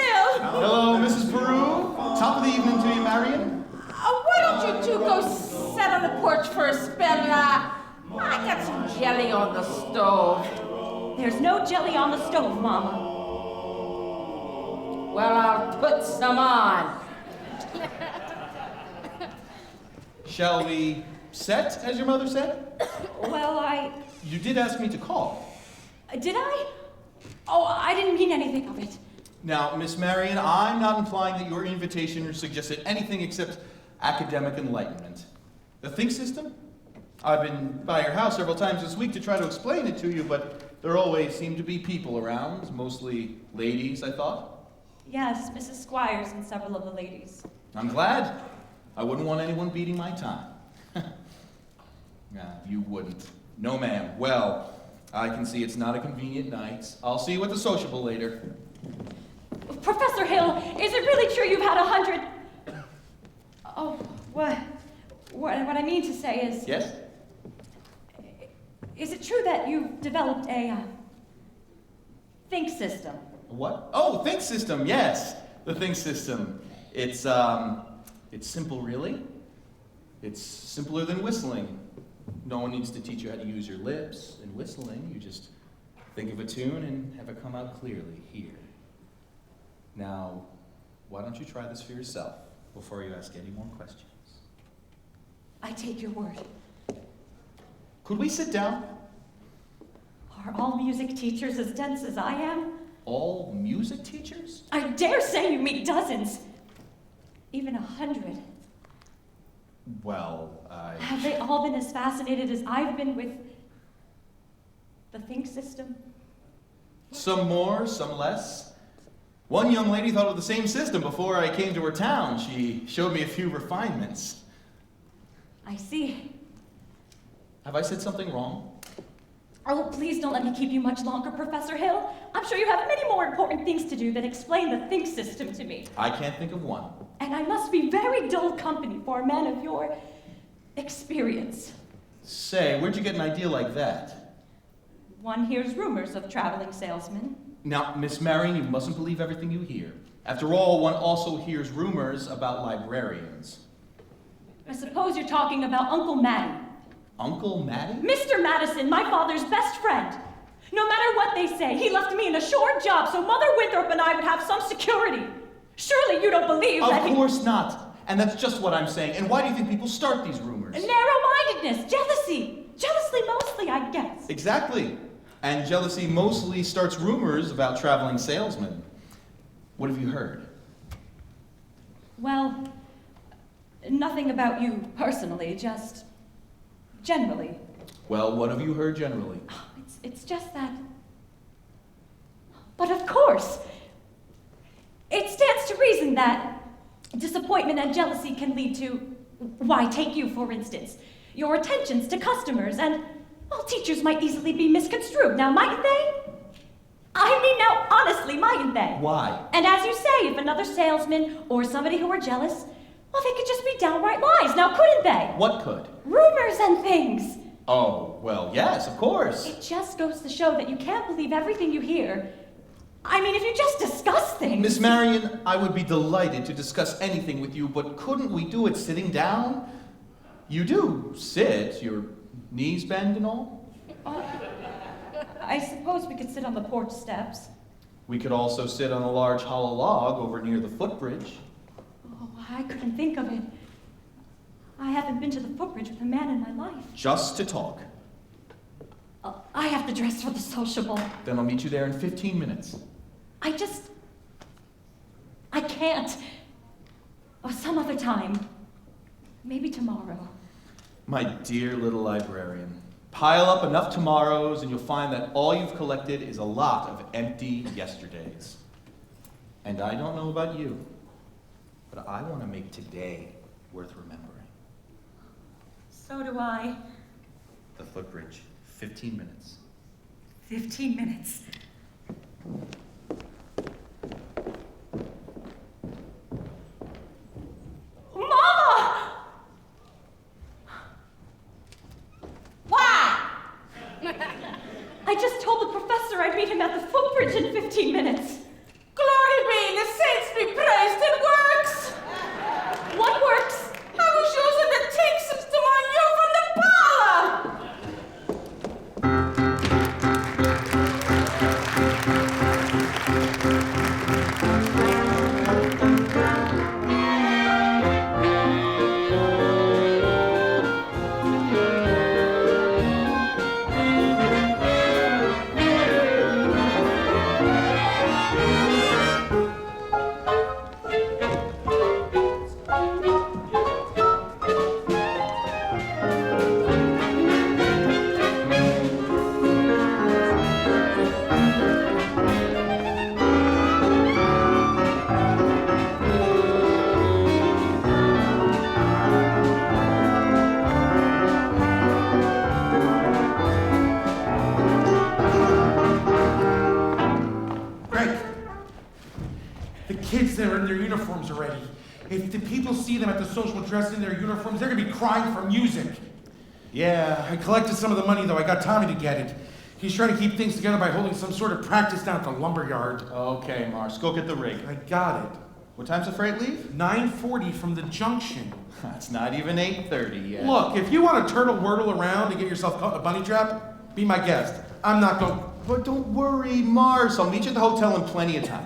G: Hello, Mrs. Peru. Top of the evening to you, Marian.
U: Why don't you two go sit on the porch for a spell? I got some jelly on the stove.
L: There's no jelly on the stove, Mama.
U: Well, I'll put some on.
G: Shall we set, as your mother said?
L: Well,
G: You did ask me to call.
L: Did I? Oh, I didn't mean anything of it.
G: Now, Miss Marian, I'm not implying that your invitation suggested anything except academic enlightenment. The think system? I've been by your house several times this week to try to explain it to you, but there always seem to be people around, mostly ladies, I thought.
L: Yes, Mrs. Squires and several of the ladies.
G: I'm glad. I wouldn't want anyone beating my time. Nah, you wouldn't. No, ma'am. Well, I can see it's not a convenient night. I'll see you at the sociable later.
L: Professor Hill, is it really true you've had 100? Oh, what I mean to say is...
G: Yes?
L: Is it true that you've developed a think system?
G: What? Oh, think system, yes. The think system. It's simple, really. It's simpler than whistling. No one needs to teach you how to use your lips in whistling. You just think of a tune and have it come out clearly here. Now, why don't you try this for yourself before you ask any more questions?
L: I take your word.
G: Could we sit down?
L: Are all music teachers as dense as I am?
G: All music teachers?
L: I dare say you meet dozens. Even 100.
G: Well,
L: Have they all been as fascinated as I've been with the think system?
G: Some more, some less. One young lady thought of the same system before I came to her town. She showed me a few refinements.
L: I see.
G: Have I said something wrong?
L: Oh, please don't let me keep you much longer, Professor Hill. I'm sure you have many more important things to do than explain the think system to me.
G: I can't think of one.
L: And I must be very dull company for a man of your experience.
G: Say, where'd you get an idea like that?
L: One hears rumors of traveling salesmen.
G: Now, Miss Marian, you mustn't believe everything you hear. After all, one also hears rumors about librarians.
L: I suppose you're talking about Uncle Matty.
G: Uncle Matty?
L: Mr. Madison, my father's best friend. No matter what they say, he left me in a short job so Mother Winthrop and I would have some security. Surely you don't believe that
G: Of course not. And that's just what I'm saying. And why do you think people start these rumors?
L: Narrow-mindedness, jealousy. Jealousy mostly, I guess.
G: Exactly. And jealousy mostly starts rumors about traveling salesmen. What have you heard?
L: Well, nothing about you personally, just generally.
G: Well, what have you heard generally?
L: It's just that... But of course, it stands to reason that disappointment and jealousy can lead to, why, take you, for instance, your attentions to customers, and, well, teachers might easily be misconstrued. Now, mightn't they? I mean, now, honestly, mightn't they?
G: Why?
L: And as you say, if another salesman or somebody who were jealous, well, they could just be downright lies. Now, couldn't they?
G: What could?
L: Rumors and things.
G: Oh, well, yes, of course.
L: It just goes to show that you can't believe everything you hear. I mean, if you just discuss things...
G: Miss Marian, I would be delighted to discuss anything with you, but couldn't we do it sitting down? You do sit, your knees bend and all?
L: I suppose we could sit on the porch steps.
G: We could also sit on a large hollow log over near the footbridge.
L: Oh, I couldn't think of it. I haven't been to the footbridge with a man in my life.
G: Just to talk.
L: I have to dress for the sociable.
G: Then I'll meet you there in 15 minutes.
L: I can't. Or some other time. Maybe tomorrow.
G: My dear little librarian, pile up enough tomorrows and you'll find that all you've collected is a lot of empty yesterdays. And I don't know about you, but I want to make today worth remembering.
L: So do I.
G: The footbridge, 15 minutes.
L: 15 minutes. Mama!
U: Why?
L: I just told the professor I'd meet him at the footbridge in 15 minutes.
U: Glory be, the saints be praised, it works!
L: What works?
U: I was using the tink system on you from the parlor!
J: Kids that are in their uniforms already. If the people see them at the social dressed in their uniforms, they're gonna be crying for music. Yeah, I collected some of the money though. I got Tommy to get it. He's trying to keep things together by holding some sort of practice down at the lumberyard.
G: Okay, Mars, go get the rig.
J: I got it.
G: What time's the freight leave?
J: 9:40 from the junction.
G: It's not even 8:30 yet.
J: Look, if you want to turtle wordle around and get yourself caught in a bunny trap, be my guest. I'm not going.
G: But don't worry, Mars. I'll meet you at the hotel in plenty of time.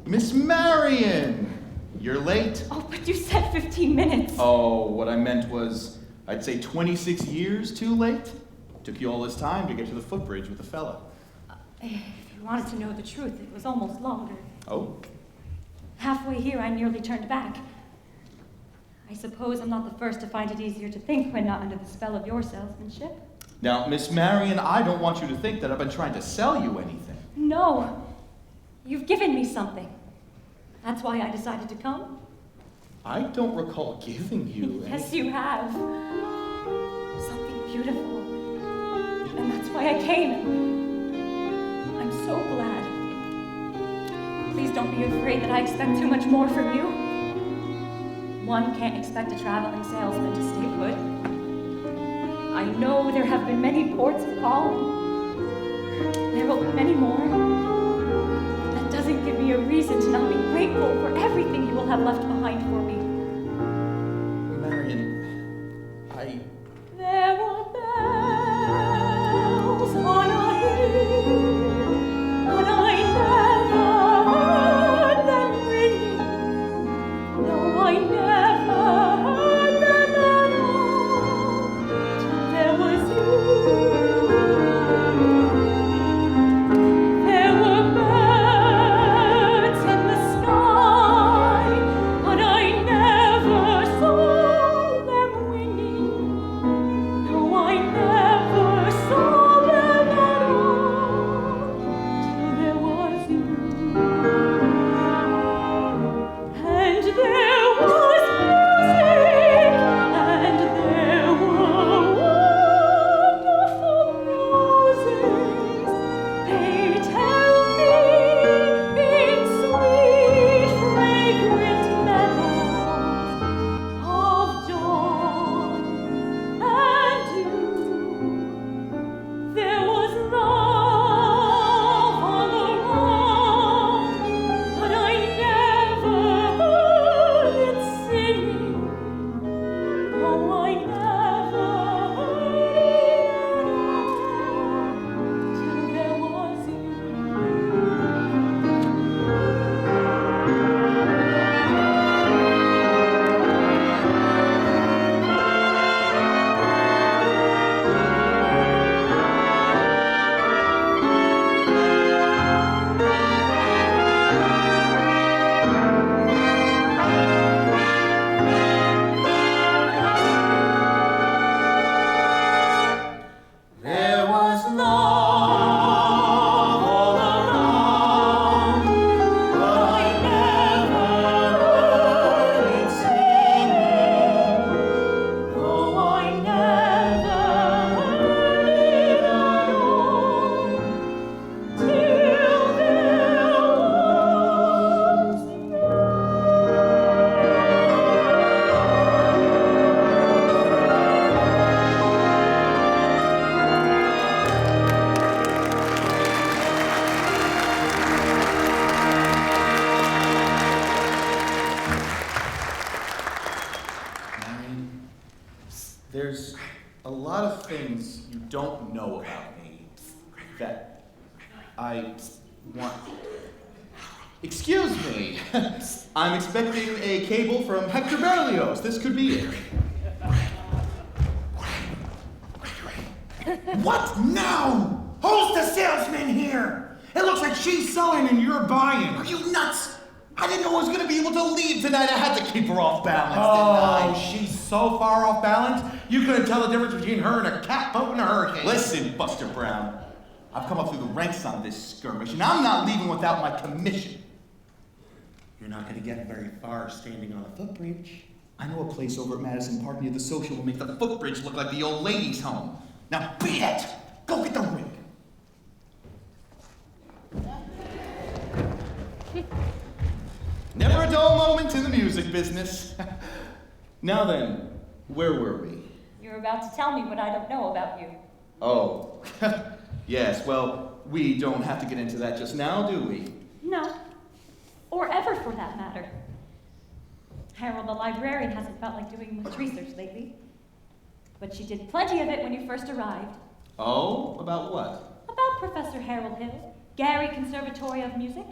G: Miss Marian! You're late.
L: Oh, but you said 15 minutes.
G: Oh, what I meant was, I'd say 26 years too late. Took you all this time to get to the footbridge with the fella.
L: If you wanted to know the truth, it was almost longer.
G: Oh?
L: Halfway here, I nearly turned back. I suppose I'm not the first to find it easier to think when not under the spell of your salesmanship.
G: Now, Miss Marian, I don't want you to think that I've been trying to sell you anything.
L: No. You've given me something. That's why I decided to come.
G: I don't recall giving you
L: Yes, you have. Something beautiful. And that's why I came. I'm so glad. Please don't be afraid that I expect too much more from you. One can't expect a traveling salesman to stay put. I know there have been many ports of call. There will be many more. That doesn't give me a reason to not be grateful for everything you will have left behind for me.
G: Marian,
L: There are bells on a hill, but I never heard them ring. No, I never heard them at all, till there was you. There were birds in the sky, but I
G: There's a lot of things you don't know about me that I want. Excuse me. I'm expecting a cable from Hector Berlioz. This could be it.
J: What now? Who's the salesman here? It looks like she's selling and you're buying.
G: Are you nuts? I didn't know I was going to be able to leave tonight. I had to keep her off balance,
J: Oh,
G: didn't I?
J: she's so far off balance, you couldn't tell the difference between her and a catboat in a hurricane.
G: Listen, Buster Brown. I've come up through the ranks on this skirmish, and I'm not leaving without my commission.
J: You're not going to get very far standing on a footbridge.
G: I know a place over at Madison Park near the social will make the footbridge look like the old ladies' home. Now beat it! Go get the ring! Never a dull moment in the music business. Now then, where were we?
L: You're about to tell me what I don't know about you.
G: Oh, yes, well, we don't have to get into that just now, do we?
L: No. Or ever, for that matter. Harold, the librarian, hasn't felt like doing much research lately. But she did plenty of it when you first arrived.
G: Oh? About what?
L: About Professor Harold Hill, Gary Conservatory of Music,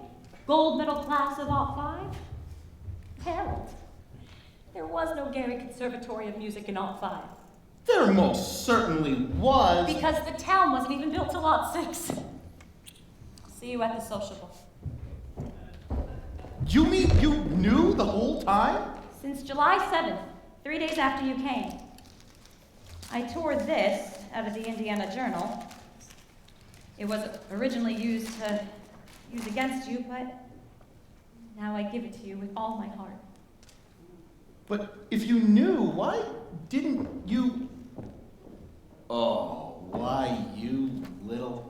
L: gold medal class of Alt 5. Harold, there was no Gary Conservatory of Music in Alt 5.
G: There most certainly was.
L: Because the town wasn't even built till Alt 6. See you at the sociable.
G: You mean you knew the whole time?
L: Since July 7th, 3 days after you came. I tore this out of the Indiana Journal. It was originally used against you, but now I give it to you with all my heart.
G: But if you knew, why didn't you? Oh, why you little...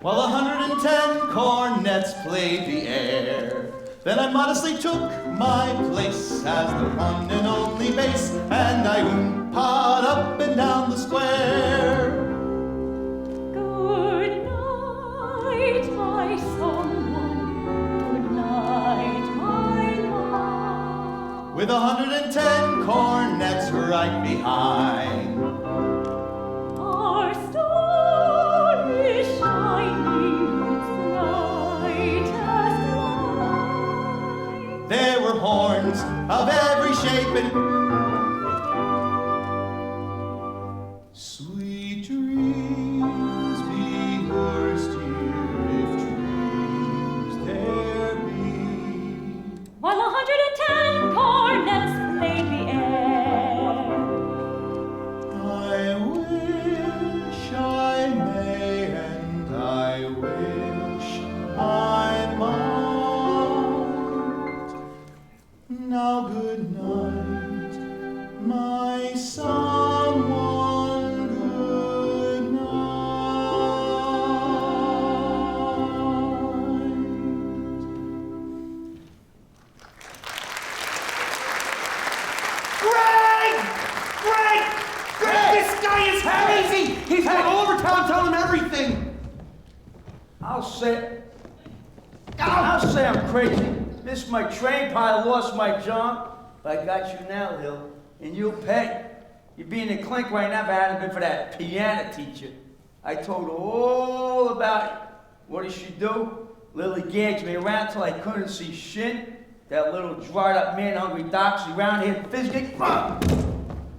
G: While 110 cornets played the air, then I modestly took my place as the one and only bass, and I oompahd up and down the square.
L: Good night, my someone. Good night, my love.
G: With 110 cornets right behind.
L: Our star is shining its brightest light.
G: There were horns of every shape and sweet dreams be yours, dear, if dreams there be.
L: While 110 cornets played the air,
G: I wish I may, and I wish I might. Now good night, my someone, good
J: Greg! This guy is crazy! He's had all over town telling him everything!
D: I'll say I'm crazy. Missed my train, probably lost my junk. But I got you now, Lil, and you'll pay. You'd be in the clink right now if it hadn't been for that piano teacher. I told her all about it. What did she do? Lily gagged me around till I couldn't see shin. That little dried up man, hungry doxy around here physically.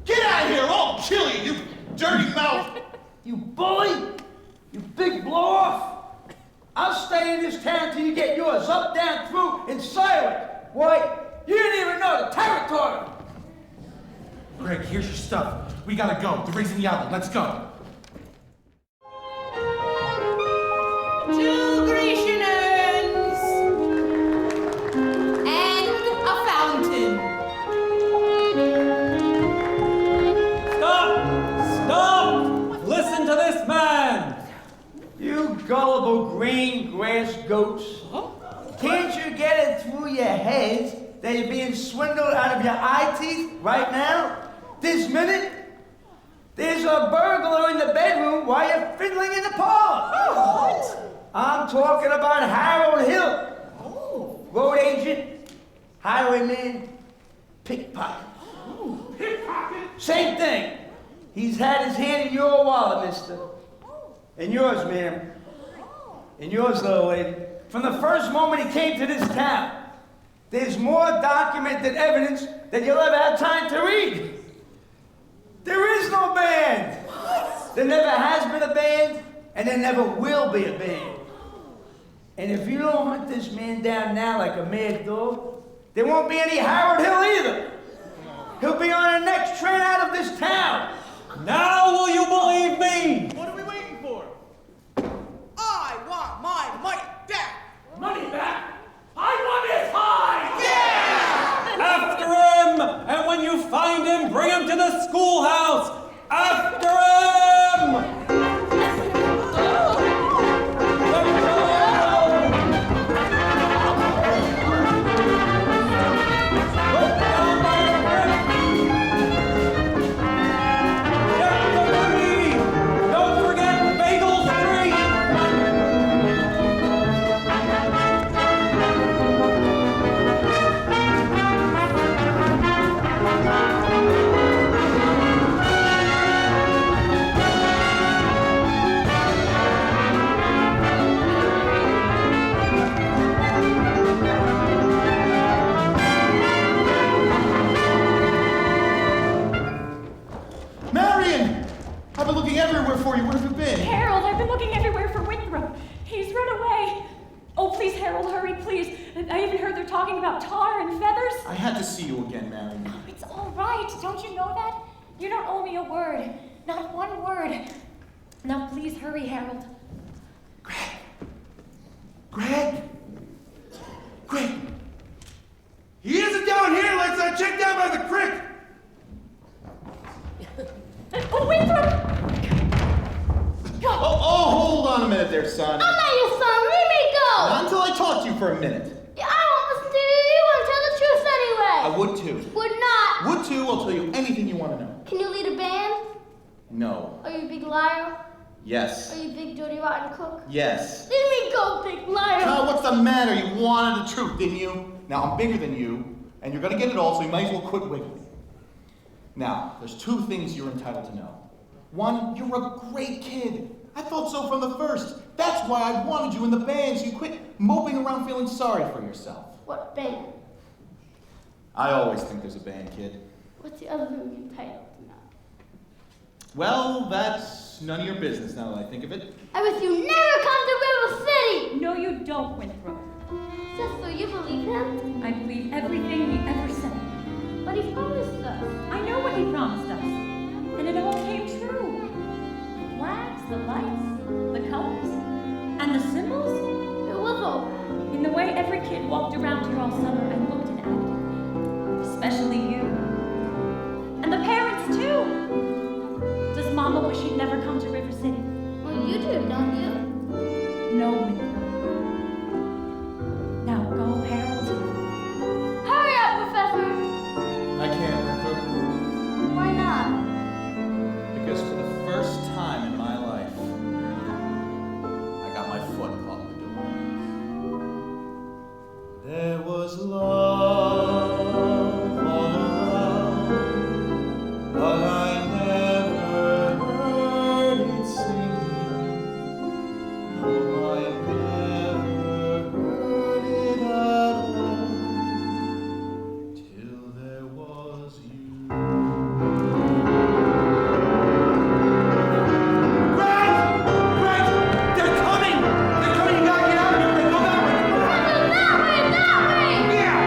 G: Get out of here! I'll kill you, you dirty mouth!
D: You bully! You big blow-off! I'll stay in this town till you get yours up, down, through, and silent. Why, you didn't even know the territory!
J: Greg, here's your stuff. We gotta go. The ring's in yellow. Let's go.
N: Two Grecian urns and a fountain.
M: Stop! Listen to this man!
D: You gullible green grass goats. Can't you get it through your heads that you're being swindled out of your eye teeth right now? This minute? There's a burglar in the bedroom while you're fiddling in the parlor. I'm talking about Harold Hill, road agent. Highwayman, pickpocket.
E: Pickpocket?
D: Same thing. He's had his hand in your wallet, mister. And yours, ma'am. And yours, little lady. From the first moment he came to this town, there's more documented evidence than you'll ever have time to read. There is no band. There never has been a band, and there never will be a band. And if you don't hunt this man down now like a mad dog, there won't be any Howard Hill either. He'll be on the next train out of this town.
M: Now will you believe me?
E: What are we waiting for?
B: I want my money back.
E: Money back? I want his hide! Yeah!
M: After him! And when you find him, bring him to the schoolhouse! After him!
G: Marian! I've been looking everywhere for you. Where have you been?
L: Harold, I've been looking everywhere for Winthrop. He's run away. Oh, please, Harold, hurry, please. I even heard they're talking about tar and feathers.
G: I had to see you again, Marian.
L: It's all right. Don't you know that? You don't owe me a word. Not one word. Now, please hurry, Harold.
G: Greg!
J: He isn't down here. Let's check down by the creek.
L: Oh, Winthrop!
G: Oh, hold on a minute there, son.
I: I'm not your son. Leave me go.
G: Not until I talk to you for a minute.
I: I don't listen to you. You want to tell the truth anyway.
G: I would too.
I: Would not.
G: Would too. I'll tell you anything you want to know.
I: Can you lead a band?
G: No.
I: Are you a big liar?
G: Yes.
I: Are you a big dirty rotten cook?
G: Yes.
I: Leave me go, big liar.
G: Kyle, what's the matter? You wanted the truth, didn't you? Now, I'm bigger than you, and you're gonna get it all, so you might as well quit wiggling. Now, there's two things you're entitled to know. One, you're a great kid. I thought so from the first. That's why I wanted you in the band, so you quit moping around feeling sorry for yourself.
I: What band?
G: I always think there's a band, kid.
I: What's the other thing you're entitled to know?
G: Well, that's none of your business now that I think of it.
I: I wish you never come to River City!
L: No, you don't, Winthrop.
I: Sister, you believe him?
L: I believe everything he ever said.
I: But he promised us.
L: I know what he promised us. And it all came true. The flags, the lights, the colors, and the symbols.
I: It was all right.
L: In the way every kid walked around here all summer and looked and acted. Especially you. And the parents, too. Does Mama wish he'd never come to River City?
I: Well, you do, don't you?
L: No, Winthrop. Now go, Harold.
I: Hurry up, Professor!
G: I can't, Winthrop.
I: Why not?
G: Because for the first time in my life, I got my foot caught in the door. There was love all around, but I never heard it singing. No, I never heard it at all, till there was you.
J: They're coming! They're coming! You gotta get out of here! Greg. Go that way!
I: That way!
J: Yeah!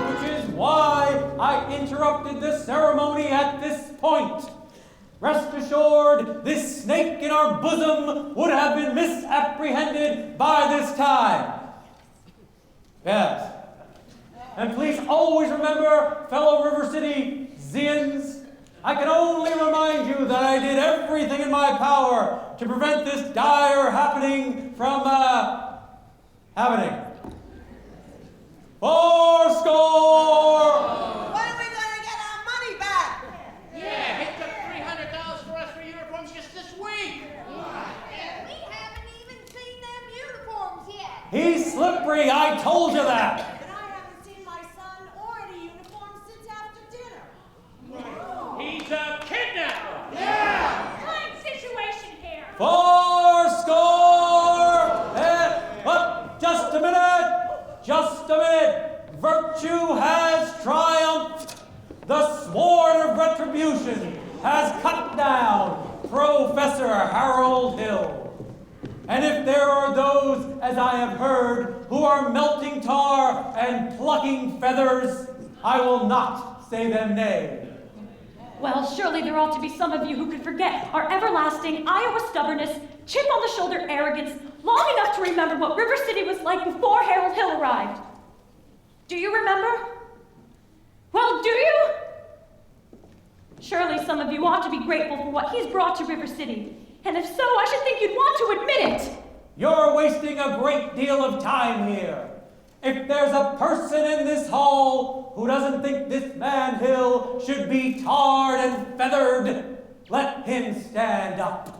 M: Which is why I interrupted the ceremony at this point. Rest assured, this snake in our bosom would have been misapprehended by this time. Yes. And please always remember, fellow River City Zians, I can only remind you that I did everything in my power to prevent this dire happening from happening. Fourscore!
N: When are we gonna get our money back?
E: Yeah, he took $300 for us for uniforms just this week.
H: We haven't even seen them uniforms yet.
M: He's slippery, I told you that.
N: And I haven't seen my son or any uniforms since after dinner.
E: He's a kidnapper.
L: Tight situation here.
M: Fourscore! Just a minute! Just a minute! Virtue has triumphed! The sword of retribution has cut down Professor Harold Hill. And if there are those, as I have heard, who are melting tar and plucking feathers, I will not say them nay.
L: Well, surely there ought to be some of you who could forget our everlasting Iowa stubbornness, chip on the shoulder arrogance, long enough to remember what River City was like before Harold Hill arrived. Do you remember? Well, do you? Surely some of you ought to be grateful for what he's brought to River City. And if so, I should think you'd want to admit it.
M: You're wasting a great deal of time here. If there's a person in this hall who doesn't think this man Hill should be tarred and feathered, let him stand up.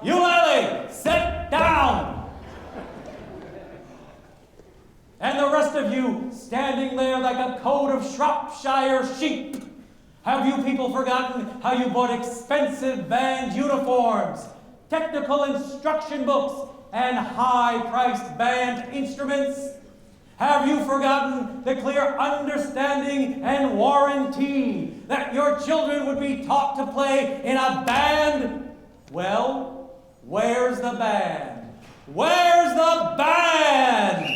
M: Eulalie, sit down! And the rest of you standing there like a coat of Shropshire sheep. Have you people forgotten how you bought expensive band uniforms, technical instruction books, and high-priced band instruments? Have you forgotten the clear understanding and warranty that your children would be taught to play in a band? Well, where's the band? Where's the band?